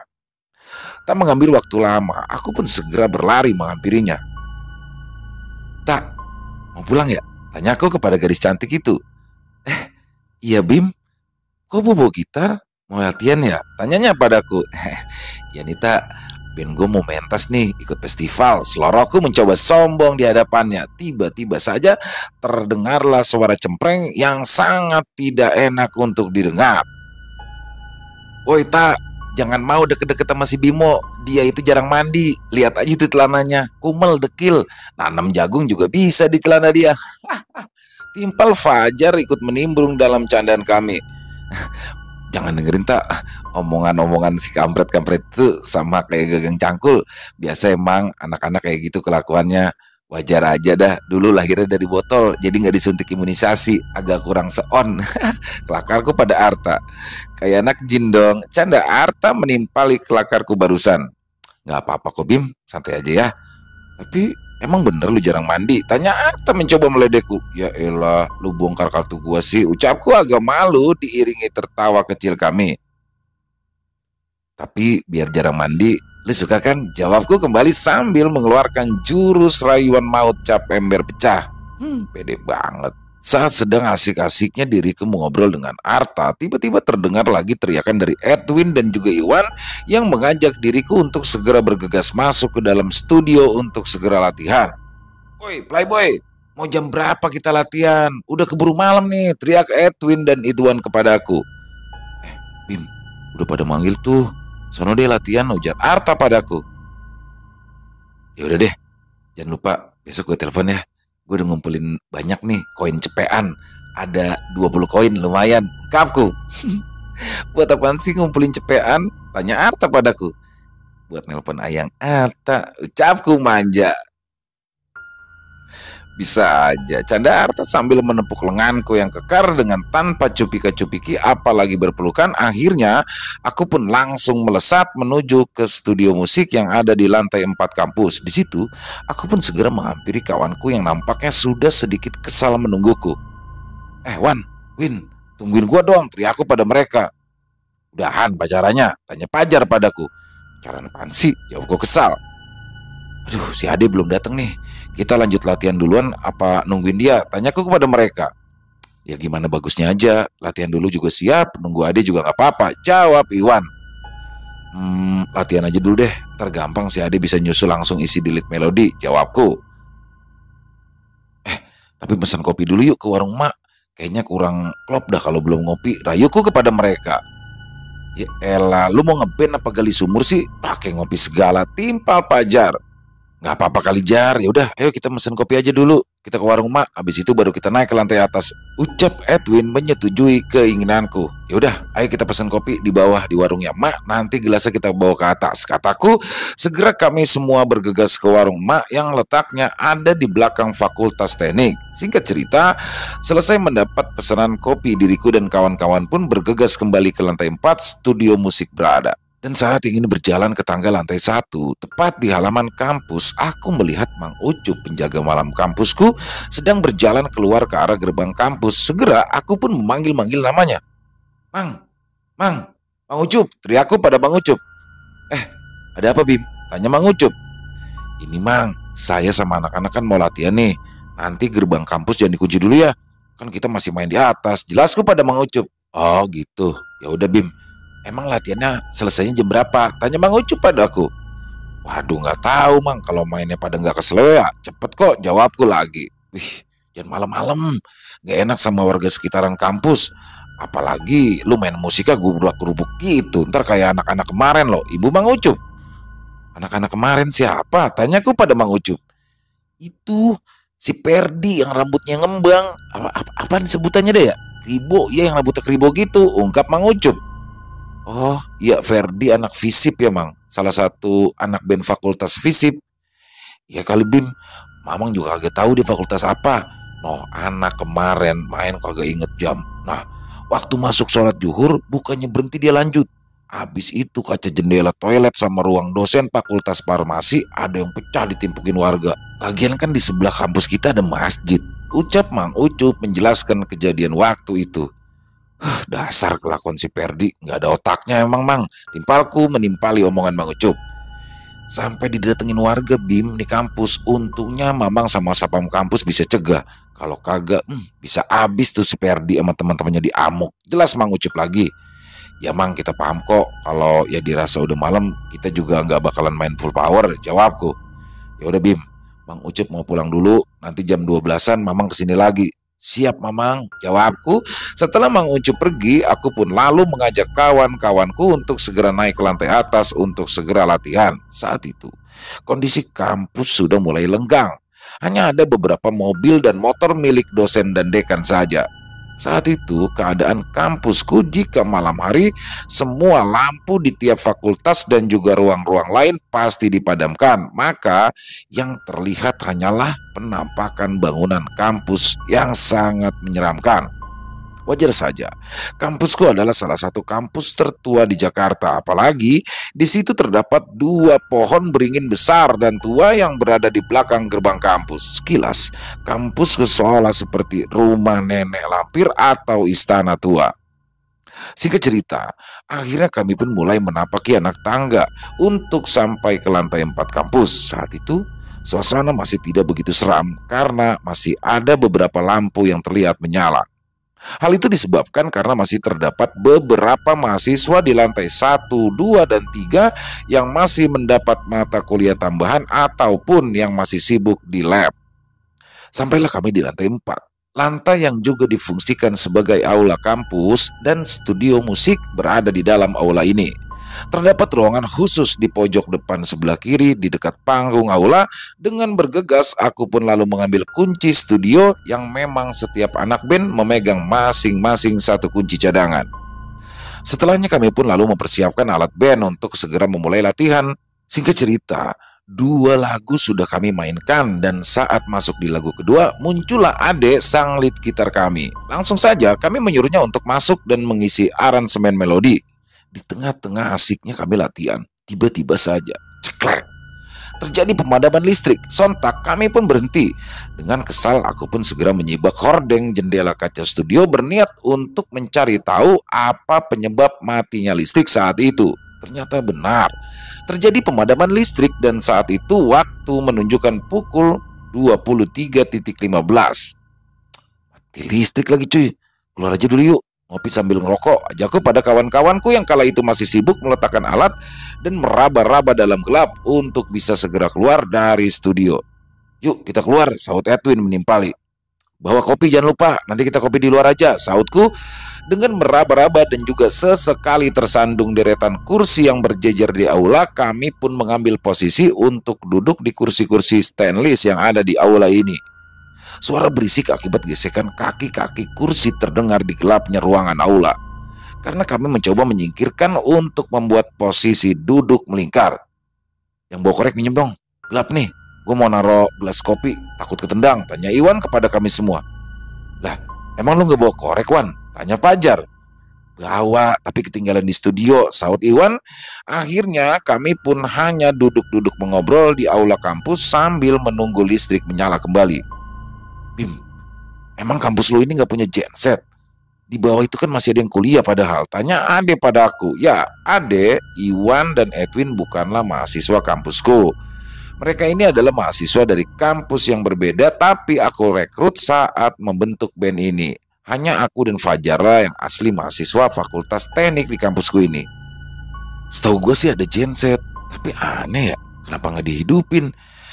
Speaker 1: Tak mengambil waktu lama, aku pun segera berlari menghampirinya. Tak, mau pulang ya? Tanyaku kepada gadis cantik itu. Iya Bim, kok bobo gitar? Mau latihan ya? Tanyanya padaku. Ya Nita, band gue mau mentas nih, ikut festival. Seloroku mencoba sombong di hadapannya. Tiba-tiba saja terdengarlah suara cempreng yang sangat tidak enak untuk didengar. Woi tak, jangan mau deket-deket sama si Bimo. Dia itu jarang mandi. Lihat aja itu celananya, kumel dekil. Nanam jagung juga bisa di celana dia. Timpal Fajar ikut menimbrung dalam candaan kami. Jangan dengerin tak, omongan-omongan si kampret-kampret itu sama kayak gagang cangkul. Biasa emang anak-anak kayak gitu kelakuannya. Wajar aja dah, dulu lahirnya dari botol, jadi nggak disuntik imunisasi, agak kurang seon. Kelakarku pada Arta, kayak anak jin dong. Canda Arta menimpali kelakarku barusan. Nggak apa-apa kok Bim, santai aja ya. Tapi emang bener lu jarang mandi? Tanya Arta mencoba meledekku. Ya elah, lu bongkar kartu gua sih. Ucapku agak malu diiringi tertawa kecil kami. Tapi biar jarang mandi, lu suka kan? Jawabku kembali sambil mengeluarkan jurus rayuan maut cap ember pecah. Pede banget. Saat sedang asik-asiknya diriku mengobrol dengan Arta, tiba-tiba terdengar lagi teriakan dari Edwin dan juga Iwan yang mengajak diriku untuk segera bergegas masuk ke dalam studio untuk segera latihan. Woi, Playboy, mau jam berapa kita latihan? Udah keburu malam nih, teriak Edwin dan Iwan kepadaku. Bim, udah pada manggil tuh. Sono deh latihan, ujar Arta padaku. Ya udah deh, jangan lupa besok gue telepon ya. Gue udah ngumpulin banyak nih koin cepean. Ada 20 koin, lumayan. Ungkapku. Buat apaan sih ngumpulin cepean? Tanya Arta padaku. Buat nelpon ayang Arta, ucapku manja. Bisa aja, canda Arta sambil menepuk lenganku yang kekar dengan tanpa cupika-cupiki apalagi berpelukan. Akhirnya aku pun langsung melesat menuju ke studio musik yang ada di lantai 4 kampus. Di situ aku pun segera menghampiri kawanku yang nampaknya sudah sedikit kesal menungguku. Wan, Win, tungguin gua dong, teriakku pada mereka. Udahan pacarannya, tanya Pajar padaku. Pacaran apaan sih? Jawabku kesal. Aduh, si Ade belum datang nih. Kita lanjut latihan duluan apa nungguin dia? Tanyaku kepada mereka. Ya gimana bagusnya aja, latihan dulu juga siap, nunggu Ade juga gak apa-apa, jawab Iwan. Latihan aja dulu deh, ntar gampang si Ade bisa nyusul langsung isi di lead melodi, jawabku. Tapi pesan kopi dulu yuk ke warung mak. Kayaknya kurang klop dah kalau belum ngopi, rayuku kepada mereka. Ya elah, lu mau ngeband apa gali sumur sih? Pakai ngopi segala, timpal Pajar. Nggak apa-apa kali Jar, ya udah, ayo kita mesen kopi aja dulu. Kita ke warung mak, habis itu baru kita naik ke lantai atas. Ucap Edwin menyetujui keinginanku. Ya udah, ayo kita pesen kopi di bawah di warungnya mak. Nanti gelasnya kita bawa ke atas. Kataku, segera kami semua bergegas ke warung mak yang letaknya ada di belakang Fakultas Teknik. Singkat cerita, selesai mendapat pesanan kopi, diriku dan kawan-kawan pun bergegas kembali ke lantai 4 studio musik berada. Dan saat ingin berjalan ke tangga lantai 1, tepat di halaman kampus, aku melihat Mang Ucup, penjaga malam kampusku, sedang berjalan keluar ke arah gerbang kampus. Segera aku pun memanggil-manggil namanya. Mang, Mang Ucup, teriakku pada Mang Ucup. Ada apa Bim? Tanya Mang Ucup. Ini Mang, saya sama anak-anak kan mau latihan nih. Nanti gerbang kampus jangan dikunci dulu ya. Kan kita masih main di atas. Jelasku pada Mang Ucup. Oh gitu, ya udah Bim. Emang latihannya selesainya jam berapa? Tanya Mang Ucup pada aku. Waduh nggak tahu Mang, kalau mainnya pada nggak kesel ya cepet kok, jawabku lagi. Wih, jangan malam-malam, nggak enak sama warga sekitaran kampus. Apalagi lu main musiknya gubrak-gerubuk gitu, ntar kayak anak-anak kemarin loh, Ibu Mang Ucup. Anak-anak kemarin siapa? Tanyaku pada Mang Ucup. Itu si Perdi yang rambutnya ngembang. Apaan sebutannya deh ya? Kribo, ya yang rambutnya kribo gitu, ungkap Mang Ucup. Oh iya, Ferdi anak FISIP ya Mang, salah satu anak band fakultas FISIP. Ya kali Bim, Mamang juga kagak tahu di fakultas apa. Noh anak kemarin main kagak inget jam. Nah waktu masuk sholat zuhur bukannya berhenti dia lanjut. Habis itu kaca jendela toilet sama ruang dosen fakultas farmasi ada yang pecah ditimpukin warga. Lagian kan di sebelah kampus kita ada masjid, ucap Mang Ucup menjelaskan kejadian waktu itu. Dasar kelakuan si Perdi, nggak ada otaknya emang Mang, timpalku menimpali omongan Mang Ucup. Sampai didatengin warga Bim di kampus. Untungnya Mamang sama sapam kampus bisa cegah. Kalau kagak, bisa habis tuh si Perdi sama teman-temannya di amuk. Jelas Mang Ucup lagi. Ya Mang, kita paham kok kalau ya dirasa udah malam kita juga nggak bakalan main full power, jawabku. Ya udah Bim, Mang Ucup mau pulang dulu, nanti jam 12-an Mamang kesini lagi. Siap Mamang, jawabku. Setelah Mang Ucup pergi, aku pun lalu mengajak kawan-kawanku untuk segera naik ke lantai atas untuk segera latihan. Saat itu, kondisi kampus sudah mulai lenggang. Hanya ada beberapa mobil dan motor milik dosen dan dekan saja. Saat itu keadaan kampusku jika malam hari semua lampu di tiap fakultas dan juga ruang-ruang lain pasti dipadamkan. Maka yang terlihat hanyalah penampakan bangunan kampus yang sangat menyeramkan. Wajar saja, kampusku adalah salah satu kampus tertua di Jakarta. Apalagi di situ terdapat 2 pohon beringin besar dan tua yang berada di belakang gerbang kampus. Sekilas, kampus seolah seperti rumah nenek lampir atau istana tua. Singkat cerita, akhirnya kami pun mulai menapaki anak tangga untuk sampai ke lantai 4 kampus. Saat itu, suasana masih tidak begitu seram karena masih ada beberapa lampu yang terlihat menyala. Hal itu disebabkan karena masih terdapat beberapa mahasiswa di lantai 1, 2, dan 3 yang masih mendapat mata kuliah tambahan ataupun yang masih sibuk di lab. Sampailah kami di lantai 4, lantai yang juga difungsikan sebagai aula kampus dan studio musik berada di dalam aula ini. Terdapat ruangan khusus di pojok depan sebelah kiri di dekat panggung aula. Dengan bergegas aku pun lalu mengambil kunci studio yang memang setiap anak band memegang masing-masing satu kunci cadangan. Setelahnya kami pun lalu mempersiapkan alat band untuk segera memulai latihan. Singkat cerita, 2 lagu sudah kami mainkan dan saat masuk di lagu kedua muncullah Ade sang lead gitar kami. Langsung saja kami menyuruhnya untuk masuk dan mengisi aransemen melodi. Di tengah-tengah asiknya kami latihan, tiba-tiba saja, ceklek, terjadi pemadaman listrik. Sontak kami pun berhenti. Dengan kesal aku pun segera menyibak hordeng jendela kaca studio berniat untuk mencari tahu apa penyebab matinya listrik saat itu. Ternyata benar, terjadi pemadaman listrik dan saat itu waktu menunjukkan pukul 23.15. Mati listrik lagi cuy, keluar aja dulu yuk. Ngopi sambil ngerokok, ajakku pada kawan-kawanku yang kala itu masih sibuk meletakkan alat dan meraba-raba dalam gelap untuk bisa segera keluar dari studio. Yuk kita keluar, sahut Edwin menimpali. Bawa kopi jangan lupa, nanti kita kopi di luar aja, sahutku dengan meraba-raba dan juga sesekali tersandung deretan kursi yang berjejer di aula. Kami pun mengambil posisi untuk duduk di kursi-kursi stainless yang ada di aula ini. Suara berisik akibat gesekan kaki-kaki kursi terdengar di gelapnya ruangan aula. Karena kami mencoba menyingkirkan untuk membuat posisi duduk melingkar. Yang bawa korek minjem dong, gelap nih. Gue mau naro gelas kopi, takut ketendang, tanya Iwan kepada kami semua. Lah, emang lu gak bawa korek Wan? Tanya Fajar. Bawa, tapi ketinggalan di studio, sahut Iwan. Akhirnya kami pun hanya duduk-duduk mengobrol di aula kampus sambil menunggu listrik menyala kembali. Bim, emang kampus lu ini gak punya genset? Di bawah itu kan masih ada yang kuliah padahal, tanya Ade pada aku. Ya, Ade, Iwan, dan Edwin bukanlah mahasiswa kampusku. Mereka ini adalah mahasiswa dari kampus yang berbeda, tapi aku rekrut saat membentuk band ini. Hanya aku dan Fajar lah yang asli mahasiswa fakultas teknik di kampusku ini. Setahu gue sih ada genset, tapi aneh ya, kenapa gak dihidupin?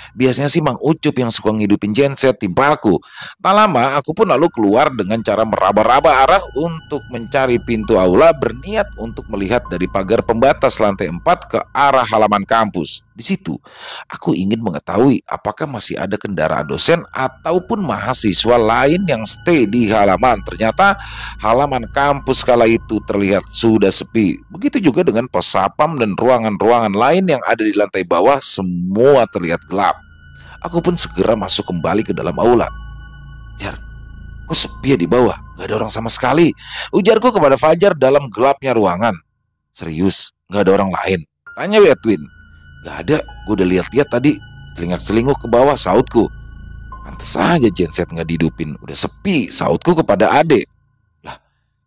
Speaker 1: Biasanya sih Mang Ucup yang suka ngidupin genset, timpalku. Tak lama aku pun lalu keluar dengan cara meraba-raba arah untuk mencari pintu aula, berniat untuk melihat dari pagar pembatas lantai 4 ke arah halaman kampus. Di situ aku ingin mengetahui apakah masih ada kendaraan dosen ataupun mahasiswa lain yang stay di halaman. Ternyata halaman kampus kala itu terlihat sudah sepi. Begitu juga dengan pos sapam dan ruangan-ruangan lain yang ada di lantai bawah, semua terlihat gelap. Aku pun segera masuk kembali ke dalam aula. Jar, kok sepi ya di bawah? Gak ada orang sama sekali, ujarku kepada Fajar dalam gelapnya ruangan. Serius, gak ada orang lain? Tanya Edwin. Gak ada, gue udah lihat-lihat tadi, celingak-celinguk ke bawah, sautku. Pantes aja genset gak dihidupin, udah sepi, sautku kepada Ade. Lah,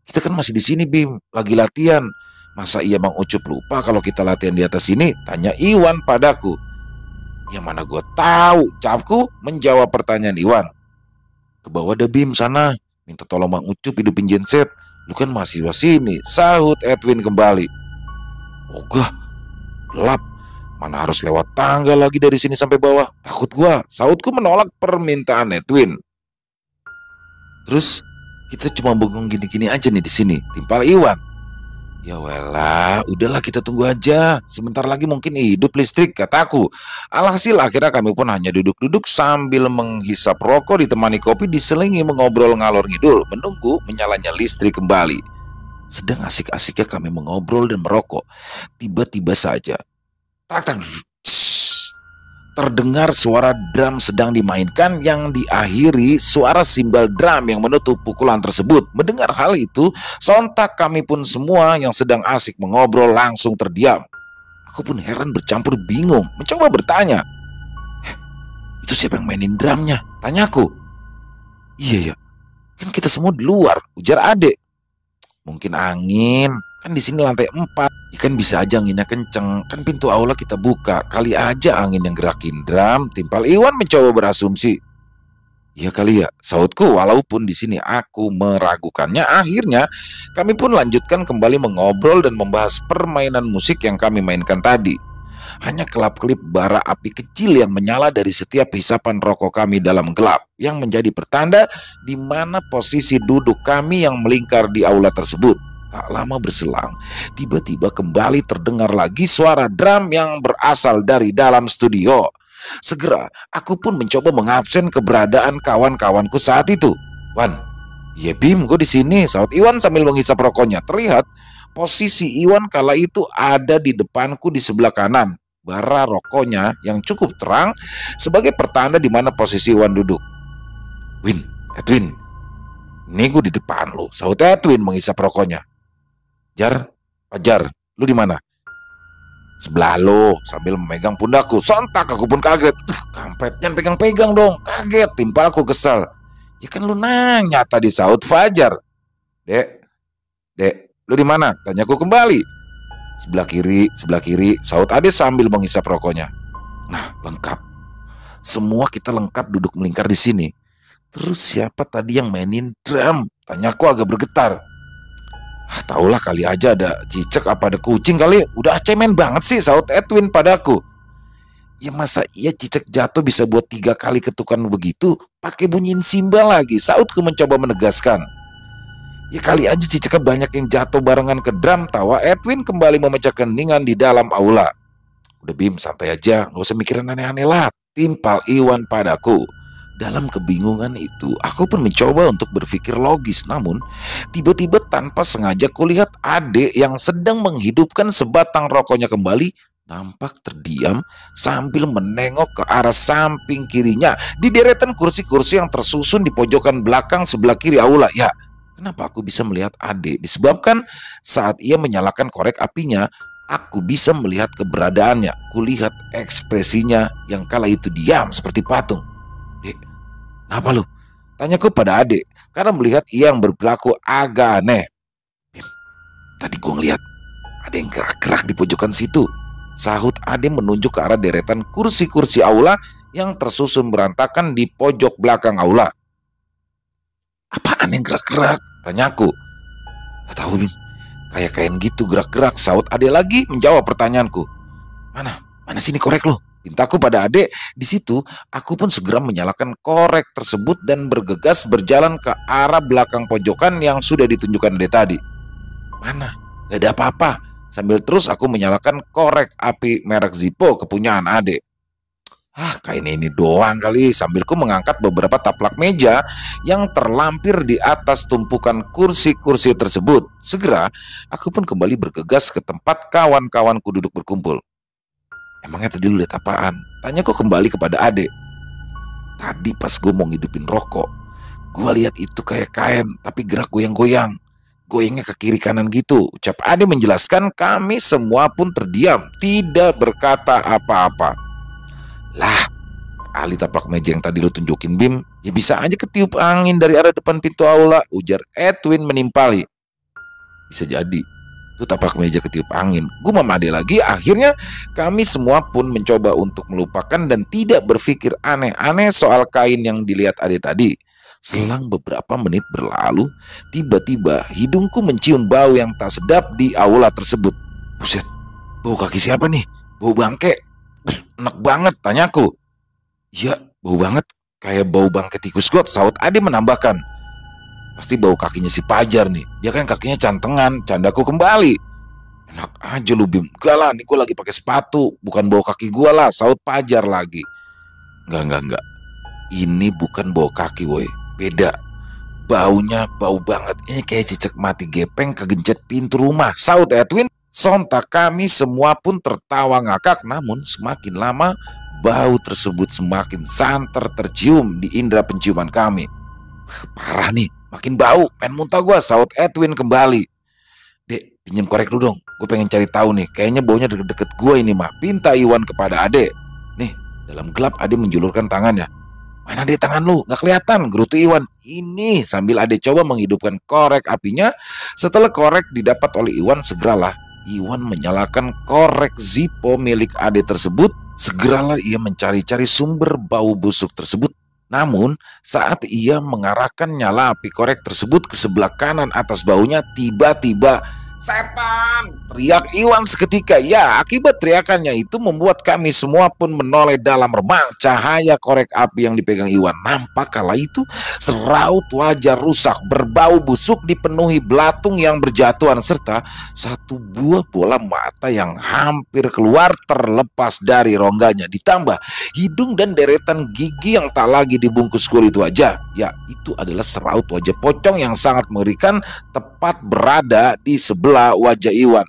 Speaker 1: kita kan masih di sini Bim, lagi latihan. Masa iya Mang Ucup lupa kalau kita latihan di atas sini? Tanya Iwan padaku. Ya mana gue tahu, capku menjawab pertanyaan Iwan. Ke bawah ada Bim sana, minta tolong Mang Ucup hidupin genset. Lu kan mahasiswa sini, sahut Edwin kembali. Ogah, gelap. Mana harus lewat tangga lagi dari sini sampai bawah. Takut gua, sahutku menolak permintaan Edwin. Terus kita cuma bengong gini-gini aja nih di sini, timpal Iwan. Ya welah, udahlah kita tunggu aja. Sebentar lagi mungkin hidup listrik, kataku. Alhasil akhirnya kami pun hanya duduk-duduk sambil menghisap rokok ditemani kopi diselingi mengobrol ngalor ngidul menunggu menyalanya listrik kembali. Sedang asik-asiknya kami mengobrol dan merokok, tiba-tiba saja tak, terdengar suara drum sedang dimainkan yang diakhiri suara simbal drum yang menutup pukulan tersebut. Mendengar hal itu, sontak kami pun semua yang sedang asik mengobrol langsung terdiam. Aku pun heran bercampur bingung, mencoba bertanya. Itu siapa yang mainin drumnya? Tanyaku. Iya ya, kan kita semua di luar, ujar adek. Mungkin angin, kan di sini lantai 4. Ya kan bisa aja anginnya kenceng, kan pintu aula kita buka, kali aja angin yang gerakin drum, timpal Iwan mencoba berasumsi. Ya kali ya, sahutku walaupun di sini aku meragukannya. Akhirnya kami pun lanjutkan kembali mengobrol dan membahas permainan musik yang kami mainkan tadi. Hanya kelap-kelip bara api kecil yang menyala dari setiap hisapan rokok kami dalam gelap, yang menjadi pertanda di mana posisi duduk kami yang melingkar di aula tersebut. Tak lama berselang, tiba-tiba kembali terdengar lagi suara drum yang berasal dari dalam studio. Segera, aku pun mencoba mengabsen keberadaan kawan-kawanku saat itu. Wan, iya Bim, gue di sini, sahut Iwan sambil menghisap rokoknya. Terlihat posisi Iwan kala itu ada di depanku di sebelah kanan. Bara rokoknya yang cukup terang sebagai pertanda di mana posisi Iwan duduk. Edwin, ini gue di depan lo, sahut Edwin menghisap rokoknya. Fajar, lu di mana? Sebelah lo, sambil memegang pundakku. Sontak aku pun kaget. Kampret, jangan pegang-pegang dong. Kaget, timpalku kesal. Ya kan lu nanya tadi, sahut Fajar. Dek, lu di mana? Tanyaku kembali. Sebelah kiri, sahut Ade sambil menghisap rokoknya. Nah, lengkap. Semua kita lengkap duduk melingkar di sini. Terus siapa tadi yang mainin drum? Tanyaku agak bergetar. Taulah kali aja ada cicak apa ada kucing kali. Udah cemen banget sih, sahut Edwin padaku. Ya masa iya cicak jatuh bisa buat 3 kali ketukan begitu, pakai bunyiin simbal lagi, sahutku mencoba menegaskan. Ya kali aja cicaknya banyak yang jatuh barengan ke drum, tawa Edwin kembali memecah keningan di dalam aula. Udah Bim, santai aja, gak usah mikirin aneh-aneh lah, timpal Iwan padaku. Dalam kebingungan itu, aku pun mencoba untuk berpikir logis. Namun, tiba-tiba tanpa sengaja kulihat adek yang sedang menghidupkan sebatang rokoknya kembali nampak terdiam sambil menengok ke arah samping kirinya di deretan kursi-kursi yang tersusun di pojokan belakang sebelah kiri aula. Ya, kenapa aku bisa melihat adek? Disebabkan saat ia menyalakan korek apinya, aku bisa melihat keberadaannya. Kulihat ekspresinya yang kala itu diam seperti patung. Dek, kenapa lu? Tanyaku pada adek karena melihat ia yang berperilaku agak aneh. Bim, tadi gue ngeliat ada yang gerak-gerak di pojokan situ, sahut ade menunjuk ke arah deretan kursi-kursi aula yang tersusun berantakan di pojok belakang aula. Apaan yang gerak-gerak? Tanyaku. Gak tahu Bim, kayak kain gitu gerak-gerak, sahut ade lagi menjawab pertanyaanku. Mana sini korek lu? Pintaku pada adek. Di situ aku pun segera menyalakan korek tersebut dan bergegas berjalan ke arah belakang pojokan yang sudah ditunjukkan adek tadi. Mana? Gak ada apa-apa. Sambil terus aku menyalakan korek api merek Zippo kepunyaan adek. Kayaknya ini doang kali, sambilku mengangkat beberapa taplak meja yang terlampir di atas tumpukan kursi-kursi tersebut. Segera aku pun kembali bergegas ke tempat kawan-kawanku duduk berkumpul. Emangnya tadi lu lihat apaan? Tanyaku kembali kepada adek. Tadi pas gue mau ngidupin rokok, gue lihat itu kayak kain tapi gerak goyang-goyang. Goyangnya ke kiri kanan gitu, ucap adek menjelaskan. Kami semua pun terdiam, tidak berkata apa-apa. Lah, ahli taplak meja yang tadi lu tunjukin Bim, ya bisa aja ketiup angin dari arah depan pintu aula, ujar Edwin menimpali. Bisa jadi itu tapak meja ketiup angin, gumam ade lagi. Akhirnya kami semua pun mencoba untuk melupakan dan tidak berpikir aneh-aneh soal kain yang dilihat ade tadi. Selang beberapa menit berlalu, tiba-tiba hidungku mencium bau yang tak sedap di aula tersebut. Buset, bau kaki siapa nih? Bau bangke. Enak banget, tanyaku. Iya, bau banget. Kayak bau bangke tikus got, saut Ade menambahkan. Pasti bau kakinya si Pajar nih. Dia kan kakinya cantengan, candaku kembali. Enak aja lu Bim. Enggak lah, ini gue lagi pakai sepatu. Bukan bau kaki gue lah, saut Pajar lagi. Enggak. Ini bukan bau kaki woi. Beda. Baunya bau banget. Ini kayak cicak mati gepeng kegencet pintu rumah, saut Edwin. Sontak kami semua pun tertawa ngakak. Namun semakin lama bau tersebut semakin santer tercium di indera penciuman kami. Parah nih, makin bau. Pengen muntah gue, saut Edwin kembali. Dek, pinjam korek dulu dong. Gue pengen cari tahu nih. Kayaknya baunya deket-deket gue ini mah. Pinta Iwan kepada Ade. Nih, dalam gelap Ade menjulurkan tangannya. Mana Ade tangan lu? Gak kelihatan, gerutu Iwan. Ini sambil Ade coba menghidupkan korek apinya. Setelah korek didapat oleh Iwan, segeralah Iwan menyalakan korek Zippo milik Ade tersebut. Segeralah ia mencari-cari sumber bau busuk tersebut. Namun saat ia mengarahkan nyala api korek tersebut ke sebelah kanan atas baunya, tiba-tiba setan! Teriak Iwan seketika. Ya, akibat teriakannya itu membuat kami semua pun menoleh dalam remang cahaya korek api yang dipegang Iwan. Nampak kala itu seraut wajah rusak berbau busuk dipenuhi belatung yang berjatuhan serta satu buah bola mata yang hampir keluar terlepas dari rongganya. Ditambah hidung dan deretan gigi yang tak lagi dibungkus kulit wajah. Ya, itu adalah seraut wajah pocong yang sangat mengerikan tepat berada di sebelah wajah Iwan.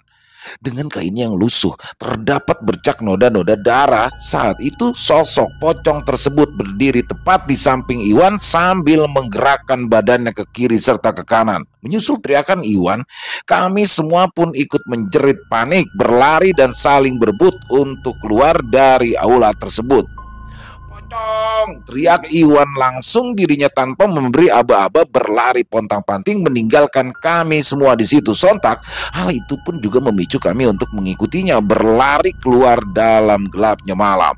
Speaker 1: Dengan kainnya yang lusuh, terdapat bercak noda-noda darah. Saat itu sosok pocong tersebut berdiri tepat di samping Iwan sambil menggerakkan badannya ke kiri serta ke kanan. Menyusul teriakan Iwan, kami semua pun ikut menjerit panik, berlari dan saling berebut untuk keluar dari aula tersebut. Pocong! Teriak Iwan langsung, dirinya tanpa memberi aba-aba berlari pontang-panting meninggalkan kami semua di situ. Sontak hal itu pun juga memicu kami untuk mengikutinya berlari keluar dalam gelapnya malam.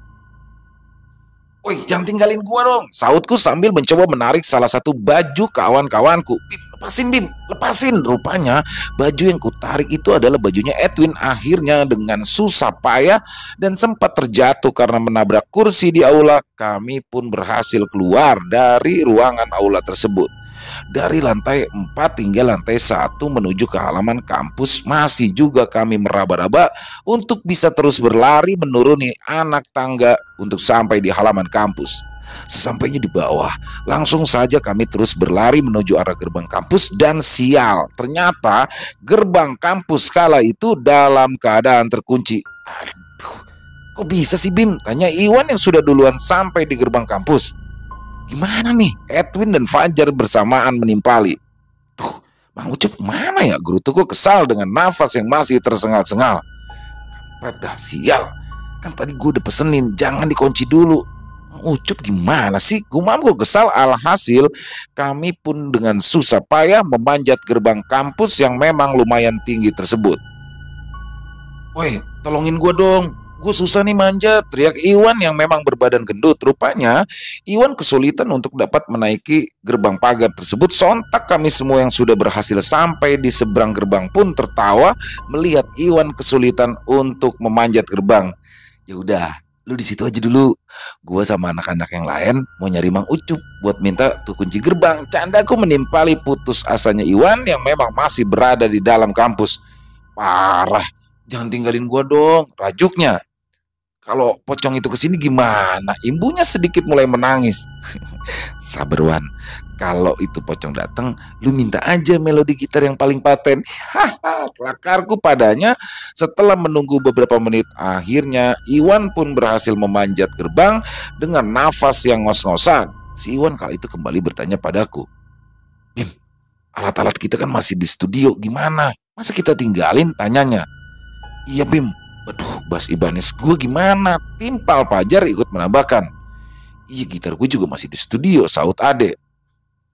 Speaker 1: Woi, jangan tinggalin gua dong, sautku sambil mencoba menarik salah satu baju kawan-kawanku. Bim, lepasin Bim, lepasin. Rupanya baju yang kutarik itu adalah bajunya Edwin. Akhirnya dengan susah payah dan sempat terjatuh karena menabrak kursi di aula, kami pun berhasil keluar dari ruangan aula tersebut. Dari lantai 4 hingga lantai 1 menuju ke halaman kampus masih juga kami meraba-raba untuk bisa terus berlari menuruni anak tangga untuk sampai di halaman kampus. Sesampainya di bawah, langsung saja kami terus berlari menuju arah gerbang kampus dan sial, ternyata gerbang kampus kala itu dalam keadaan terkunci. Aduh, kok bisa sih Bim? Tanya Iwan yang sudah duluan sampai di gerbang kampus. Gimana nih? Edwin dan Fajar bersamaan menimpali. Tuh, Bang Ucup mana ya? Gerutuku kesal dengan nafas yang masih tersengal-sengal. Kampret dah, sial. Kan tadi gue udah pesenin, jangan dikunci dulu. Bang Ucup gimana sih? Gumamku kesal. Alhasil kami pun dengan susah payah memanjat gerbang kampus yang memang lumayan tinggi tersebut. Woi, tolongin gue dong. Gue susah nih manjat, teriak Iwan yang memang berbadan gendut. Rupanya Iwan kesulitan untuk dapat menaiki gerbang pagar tersebut. Sontak kami semua yang sudah berhasil sampai di seberang gerbang pun tertawa melihat Iwan kesulitan untuk memanjat gerbang. Ya udah, lu di situ aja dulu. Gue sama anak-anak yang lain mau nyari Mang Ucup buat minta tuh kunci gerbang. Candaku menimpali putus asanya Iwan yang memang masih berada di dalam kampus. Parah, jangan tinggalin gue dong, rajuknya. Kalau pocong itu kesini gimana? Ibunya sedikit mulai menangis. Sabar Wan, kalau itu pocong datang, lu minta aja melodi gitar yang paling paten. Haha, kelakarku padanya. Setelah menunggu beberapa menit, akhirnya Iwan pun berhasil memanjat gerbang dengan nafas yang ngos-ngosan. Si Iwan kali itu kembali bertanya padaku, Bim, alat-alat kita kan masih di studio, gimana? Masa kita tinggalin? Tanyanya. Iya Bim. Waduh, Bas Ibanez gue gimana? Timpal Pajar ikut menambahkan. Iya, gitar gue juga masih di studio, saut Ade.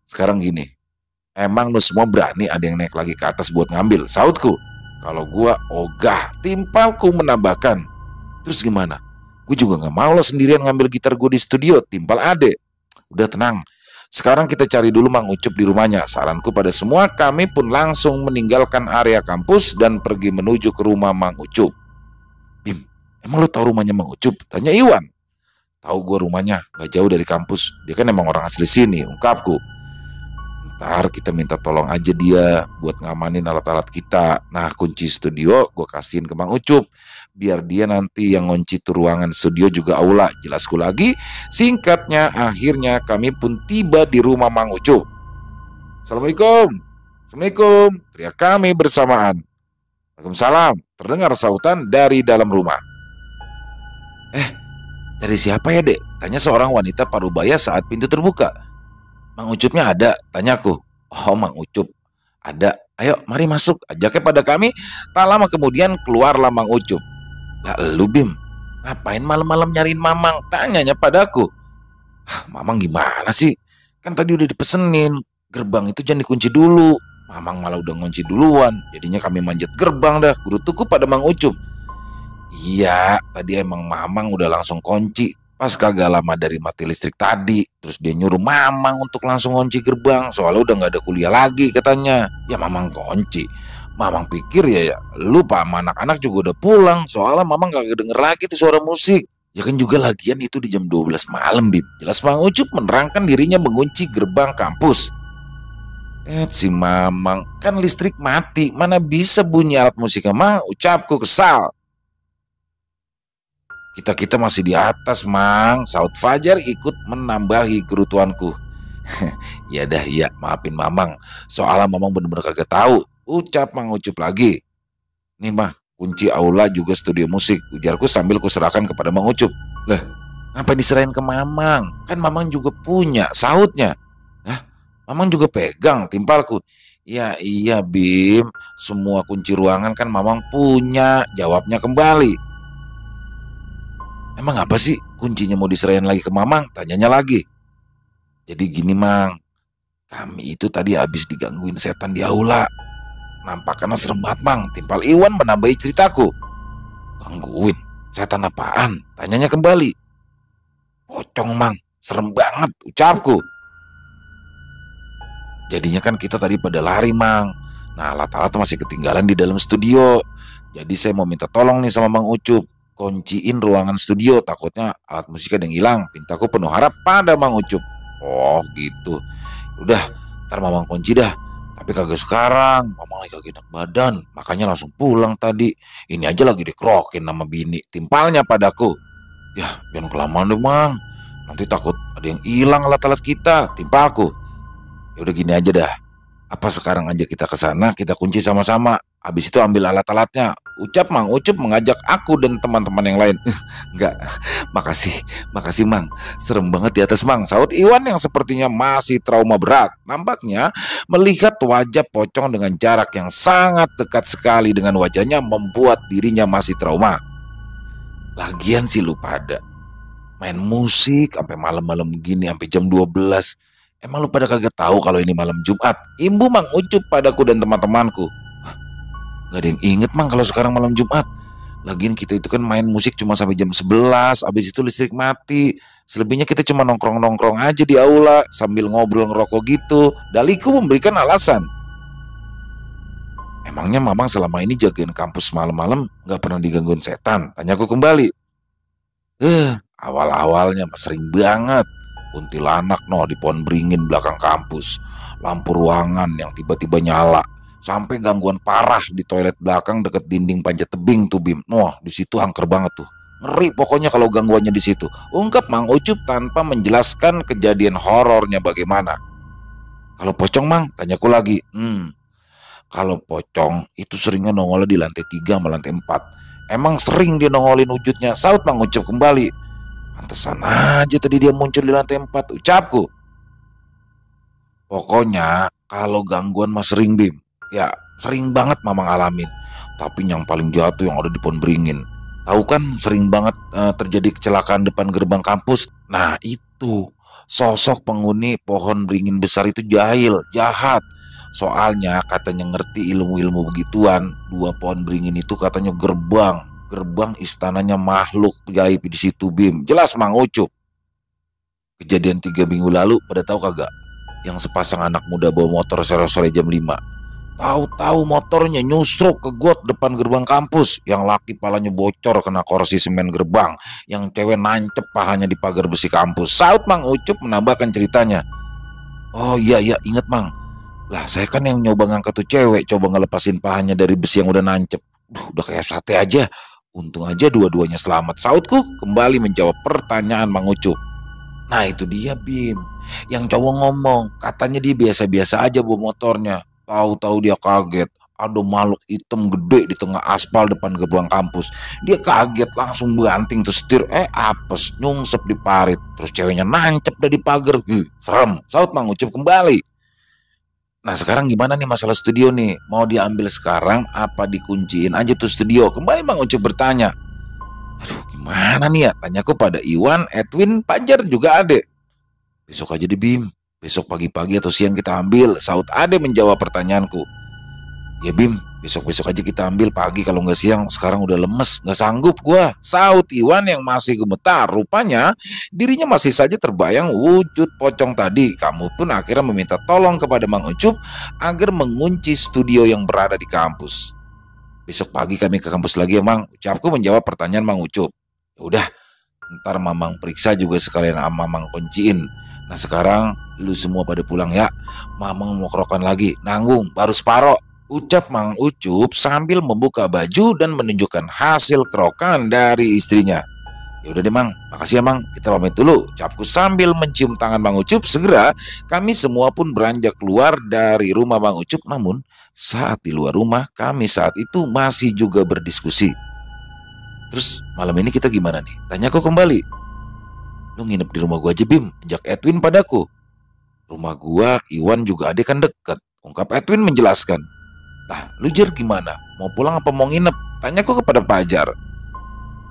Speaker 1: Sekarang gini, emang lu semua berani ada yang naik lagi ke atas buat ngambil? Sautku. Kalau gue ogah, Timpalku menambahkan. Terus gimana? Gue juga gak mau lo sendirian ngambil gitar gue di studio, timpal Ade. Udah tenang, Sekarang kita cari dulu Mang Ucup di rumahnya. Saranku pada semua, kami pun langsung meninggalkan area kampus dan pergi menuju ke rumah Mang Ucup. Bim, emang lu tahu rumahnya Mang Ucup? Tanya Iwan. Tahu gue rumahnya, gak jauh dari kampus. Dia kan emang orang asli sini, ungkapku. Ntar kita minta tolong aja dia buat ngamanin alat-alat kita. Nah, kunci studio gue kasihin ke Mang Ucup, biar dia nanti yang ngunci tuh ruangan studio juga aula. Jelasku lagi, singkatnya akhirnya kami pun tiba di rumah Mang Ucup. Assalamualaikum. Assalamualaikum, teriak kami bersamaan. Waalaikumsalam, terdengar sautan dari dalam rumah. Dari siapa ya, Dek? Tanya seorang wanita parubaya saat pintu terbuka. Mang Ucupnya ada, tanyaku. Oh, Mang Ucup ada. Ayo, mari masuk, ajaknya pada kami. Tak lama kemudian keluarlah Mang Ucup. Lah, lu Bim, ngapain malam-malam nyariin Mamang? Tanyanya padaku. Mamang gimana sih? Kan tadi udah dipesenin, gerbang itu jangan dikunci dulu. Mamang malah udah ngunci duluan. Jadinya kami manjat gerbang dah, gerutuku pada Mang Ucup. Iya, tadi emang Mamang udah langsung kunci. Pas kagak lama dari mati listrik tadi, terus dia nyuruh Mamang untuk langsung kunci gerbang, soalnya udah nggak ada kuliah lagi katanya. Ya Mamang kunci. Mamang pikir ya lu Pak sama anak-anak juga udah pulang, soalnya Mamang kagak denger lagi tuh suara musik. Ya kan juga lagian itu di jam 12 malam, Bim. Jelas Mang Ucup menerangkan dirinya mengunci gerbang kampus. Si Mamang, kan listrik mati, mana bisa bunyi alat musiknya, Mang? Ucapku kesal. Kita masih di atas, Mang. Saud Fajar ikut menambahi kerutuanku. Ya dah, iya, maafin Mamang. Soalnya Mamang bener-bener kagak tahu. Ucap Mang Ucup lagi. Nih mah, kunci aula juga studio musik, ujarku sambil kuserahkan kepada Mang Ucup. Lah, ngapain diserahin ke Mamang? Kan Mamang juga punya, sautnya. Hah? Mamang juga pegang, timpalku. Ya iya Bim, semua kunci ruangan kan Mamang punya, jawabnya kembali. Emang apa sih kuncinya mau diserahin lagi ke Mamang? Tanyanya lagi. Jadi gini Mang, kami itu tadi habis digangguin setan di aula. Nampaknya serem banget Mang, timpal Iwan menambahi ceritaku. Gangguin? Setan apaan? Tanyanya kembali. Pocong Mang, serem banget, ucapku. Jadinya kan kita tadi pada lari Mang. Nah, alat-alat masih ketinggalan di dalam studio. Jadi saya mau minta tolong nih sama Mang Ucup, kunciin ruangan studio, takutnya alat musik ada yang hilang. Pintaku penuh harap pada Mang Ucup. Oh gitu. Udah, ntar Mamang kunci dah. Tapi kagak sekarang, Mamang lagi kagak enak badan, makanya langsung pulang tadi. Ini aja lagi dikrokin sama bini, timpalnya padaku. Ya, jangan kelamaan deh Mang. Nanti takut ada yang hilang alat-alat kita, timpalku. Ya udah gini aja dah. Apa sekarang aja kita ke sana, kita kunci sama-sama. Habis itu ambil alat-alatnya. Ucap Mang Ucup mengajak aku dan teman-teman yang lain. Enggak, makasih Mang. Serem banget di atas Mang, saud Iwan yang sepertinya masih trauma berat. Nampaknya melihat wajah pocong dengan jarak yang sangat dekat sekali dengan wajahnya membuat dirinya masih trauma. Lagian sih lu pada main musik sampai malam-malam gini, sampai jam 12. Emang lu pada kagak tahu kalau ini malam Jumat? Imbu Mang Ucup padaku dan teman-temanku. Gak ada yang inget Mang kalau sekarang malam Jumat. Lagian kita itu kan main musik cuma sampai jam 11, habis itu listrik mati. Selebihnya kita cuma nongkrong-nongkrong aja di aula sambil ngobrol ngerokok gitu. Daliku memberikan alasan. Emangnya Mamang selama ini jagain kampus malam-malam gak pernah digangguin setan? Tanyaku kembali. Awal-awalnya sering banget. Kuntilanak di pohon beringin belakang kampus, lampu ruangan yang tiba-tiba nyala, sampai gangguan parah di toilet belakang deket dinding panjat tebing tuh Bim. Di situ angker banget tuh, ngeri pokoknya kalau gangguannya di situ. Ungkap Mang Ucup tanpa menjelaskan kejadian horornya bagaimana. Kalau pocong Mang, tanyaku lagi. Kalau pocong itu seringnya nongol di lantai 3 sama lantai 4. Emang sering dia nongolin wujudnya, saut Mang Ucup kembali. Pantesan aja tadi dia muncul di lantai 4, ucapku. Pokoknya kalau gangguan mah sering Bim. Ya sering banget Mamang alamin. Tapi yang paling jatuh yang ada di pohon beringin. Tahu kan sering banget terjadi kecelakaan depan gerbang kampus. Nah itu sosok penghuni pohon beringin besar itu jahil, jahat. Soalnya katanya ngerti ilmu-ilmu begituan. 2 pohon beringin itu katanya gerbang istananya makhluk gaib di situ Bim. Jelas Mang Ucup. Kejadian 3 minggu lalu pada tahu kagak? yang sepasang anak muda bawa motor sore-sore jam 5. Tahu-tahu motornya nyusruk ke got depan gerbang kampus. Yang laki palanya bocor kena korsi semen gerbang. Yang cewek nancep pahanya di pagar besi kampus. Saut Mang Ucup menambahkan ceritanya. Oh iya inget Mang. Lah saya kan yang nyoba ngangkat tuh cewek, coba ngelepasin pahanya dari besi yang udah nancep. Udah kayak sate aja. Untung aja dua-duanya selamat. Sautku kembali menjawab pertanyaan Mang Ucup. Nah itu dia Bim. Yang cowok ngomong, katanya dia biasa-biasa aja bawa motornya. Tahu-tahu dia kaget. Ada makhluk hitam gede di tengah aspal depan gerbang kampus. Dia kaget langsung banting tuh setir. Apes nyungsep di parit. Terus ceweknya nancep dari pagar. Serem. Saut Mang Ucup kembali. Nah sekarang gimana nih masalah studio nih? Mau diambil sekarang apa dikunciin aja tuh studio? Kembali Mang Ucup bertanya. Aduh gimana nih ya? Tanyaku pada Iwan, Edwin, Pajar juga Ade. Besok aja deh Bim. Besok pagi-pagi atau siang kita ambil. Saut Ade menjawab pertanyaanku. Ya Bim, besok-besok aja kita ambil pagi kalau nggak siang. Sekarang udah lemes, nggak sanggup gua. Saut Iwan yang masih gemetar. Rupanya dirinya masih saja terbayang wujud pocong tadi. Kamu pun akhirnya meminta tolong kepada Mang Ucup agar mengunci studio yang berada di kampus. Besok pagi kami ke kampus lagi ya Mang. Ucapku menjawab pertanyaan Mang Ucup. Ya udah, ntar Mamang periksa juga sekalian Mamang kunciin. Nah sekarang lu semua pada pulang ya. Mamang mau kerokan lagi. Nanggung, baru separoh. Ucap Mang Ucup sambil membuka baju dan menunjukkan hasil kerokan dari istrinya. Ya udah deh Mang, makasih ya Mang. Kita pamit dulu. Ucapku sambil mencium tangan Mang Ucup. Segera kami semua pun beranjak keluar dari rumah Mang Ucup. Namun saat di luar rumah kami saat itu masih juga berdiskusi. Terus malam ini kita gimana nih? Tanyaku kembali. Lu nginep di rumah gua aja Bim, ajak Edwin padaku. Rumah gua, Iwan juga Ade kan deket. Ungkap Edwin menjelaskan. Lah, lu Jar gimana? Mau pulang apa mau nginep? Tanyaku kepada Fajar.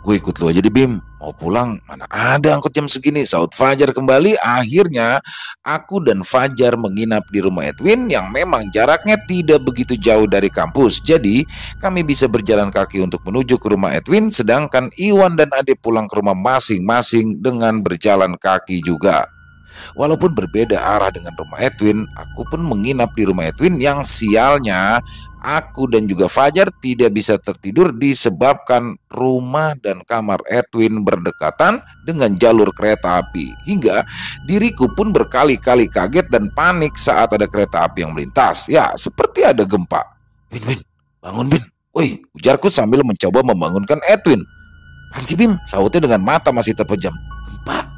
Speaker 1: Gue ikut lu aja deh Bim. Mau pulang, mana ada angkot jam segini. Saut Fajar kembali. Akhirnya aku dan Fajar menginap di rumah Edwin yang memang jaraknya tidak begitu jauh dari kampus. Jadi kami bisa berjalan kaki untuk menuju ke rumah Edwin. Sedangkan Iwan dan Ade pulang ke rumah masing-masing dengan berjalan kaki juga. Walaupun berbeda arah dengan rumah Edwin, aku pun menginap di rumah Edwin yang sialnya aku dan juga Fajar tidak bisa tertidur disebabkan rumah dan kamar Edwin berdekatan dengan jalur kereta api. Hingga diriku pun berkali-kali kaget dan panik saat ada kereta api yang melintas. Ya, seperti ada gempa. Bin, bangun Bin. Woi, ujarku sambil mencoba membangunkan Edwin. Apaan sih Bim? Sautnya dengan mata masih terpejam.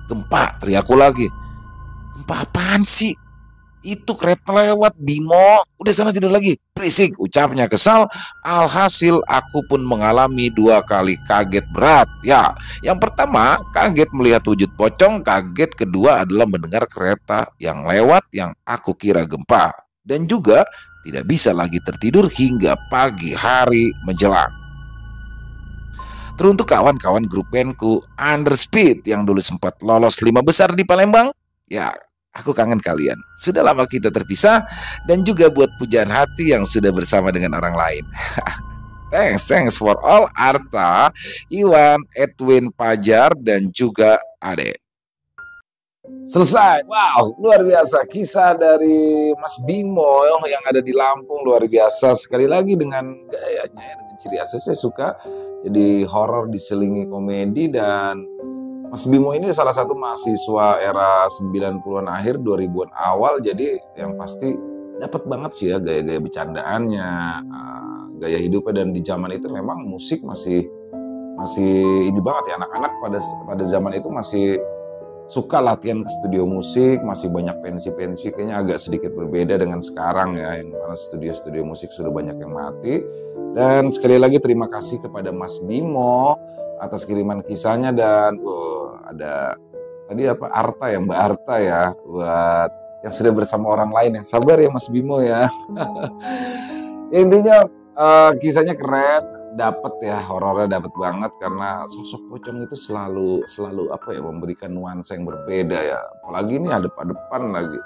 Speaker 1: Gempa, teriakku lagi. Gempa apaan sih? Itu kereta lewat Bimo. Udah sana tidur lagi. Berisik, ucapnya kesal. Alhasil aku pun mengalami 2 kali kaget berat. Ya, yang pertama kaget melihat wujud pocong. Kaget kedua adalah mendengar kereta yang lewat yang aku kira gempa. Dan juga tidak bisa lagi tertidur hingga pagi hari menjelang. Teruntuk kawan-kawan grup bandku Underspeed yang dulu sempat lolos 5 besar di Palembang. Ya, aku kangen kalian. Sudah lama kita terpisah. Dan juga buat pujaan hati yang sudah bersama dengan orang lain. Thanks for all Arta, Iwan, Edwin, Pajar, dan juga Ade. Selesai. Wow, luar biasa. Kisah dari Mas Bimo yang ada di Lampung. Luar biasa. Sekali lagi dengan gayanya, dengan ciri khasnya saya suka. Jadi horor diselingi komedi. Dan Mas Bimo ini salah satu mahasiswa era 90-an akhir 2000-an awal. Jadi yang pasti dapat banget sih ya gaya-gaya bercandaannya, gaya hidupnya. Dan di zaman itu memang musik masih ini banget ya, anak-anak pada zaman itu masih suka latihan ke studio musik, masih banyak pensi-pensi. Kayaknya agak sedikit berbeda dengan sekarang ya, yang mana studio-studio musik sudah banyak yang mati. Dan sekali lagi terima kasih kepada Mas Bimo atas kiriman kisahnya. Dan ada tadi Arta ya, Mbak Arta ya, buat yang sudah bersama orang lain. Yang sabar ya Mas Bimo ya. Intinya kisahnya keren, dapat ya, horornya dapat banget karena sosok pocong itu selalu memberikan nuansa yang berbeda ya. Apalagi ini hadap-hadapan lagi.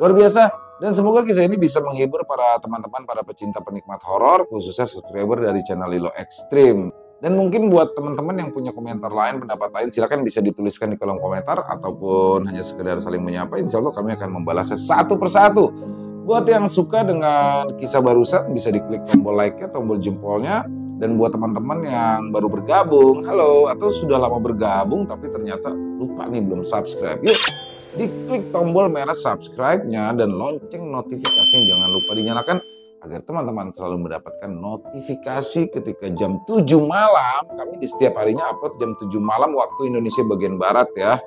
Speaker 1: Luar biasa. Dan semoga kisah ini bisa menghibur para teman-teman, para pecinta penikmat horor, khususnya subscriber dari channel Lilo Extreme. Dan mungkin buat teman-teman yang punya komentar lain, pendapat lain, silakan bisa dituliskan di kolom komentar ataupun hanya sekedar saling menyapa. Insya Allah kami akan membalasnya satu persatu. Buat yang suka dengan kisah barusan bisa diklik tombol like-nya, tombol jempolnya. Dan buat teman-teman yang baru bergabung, halo, atau sudah lama bergabung tapi ternyata lupa nih belum subscribe. Yuk, diklik tombol merah subscribe-nya dan lonceng notifikasinya jangan lupa dinyalakan agar teman-teman selalu mendapatkan notifikasi ketika jam 7 malam. Kami di setiap harinya upload jam 7 malam waktu Indonesia bagian Barat ya.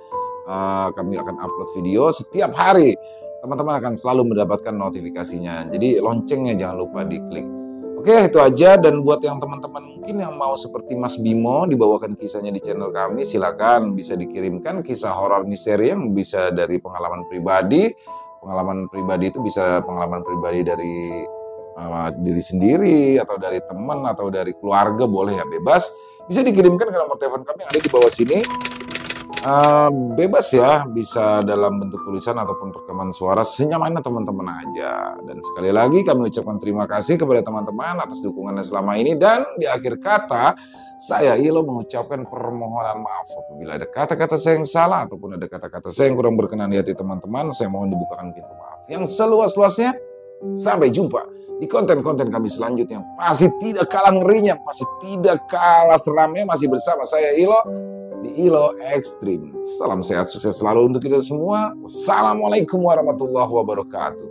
Speaker 1: Kami akan upload video setiap hari. Teman-teman akan selalu mendapatkan notifikasinya. Jadi loncengnya jangan lupa diklik. Oke, itu aja. Dan buat yang teman-teman mungkin yang mau seperti Mas Bimo dibawakan kisahnya di channel kami, silakan bisa dikirimkan kisah horor misteri yang bisa dari pengalaman pribadi. Pengalaman pribadi itu bisa pengalaman pribadi dari diri sendiri atau dari teman atau dari keluarga, boleh ya, bebas. Bisa dikirimkan ke nomor telepon kami yang ada di bawah sini. Bebas ya, bisa dalam bentuk tulisan ataupun rekaman suara, senyamannya teman-teman aja. Dan sekali lagi kami ucapkan terima kasih kepada teman-teman atas dukungannya selama ini. Dan di akhir kata, saya Ilo mengucapkan permohonan maaf apabila ada kata-kata saya yang salah ataupun ada kata-kata saya yang kurang berkenan di hati teman-teman. Saya mohon dibukakan pintu maaf yang seluas-luasnya. Sampai jumpa di konten-konten kami selanjutnya. Pasti tidak kalah ngerinya, pasti tidak kalah seramnya. Masih bersama saya Ilo di Ilo Extreme. Salam sehat, sukses selalu untuk kita semua. Wassalamualaikum warahmatullahi wabarakatuh.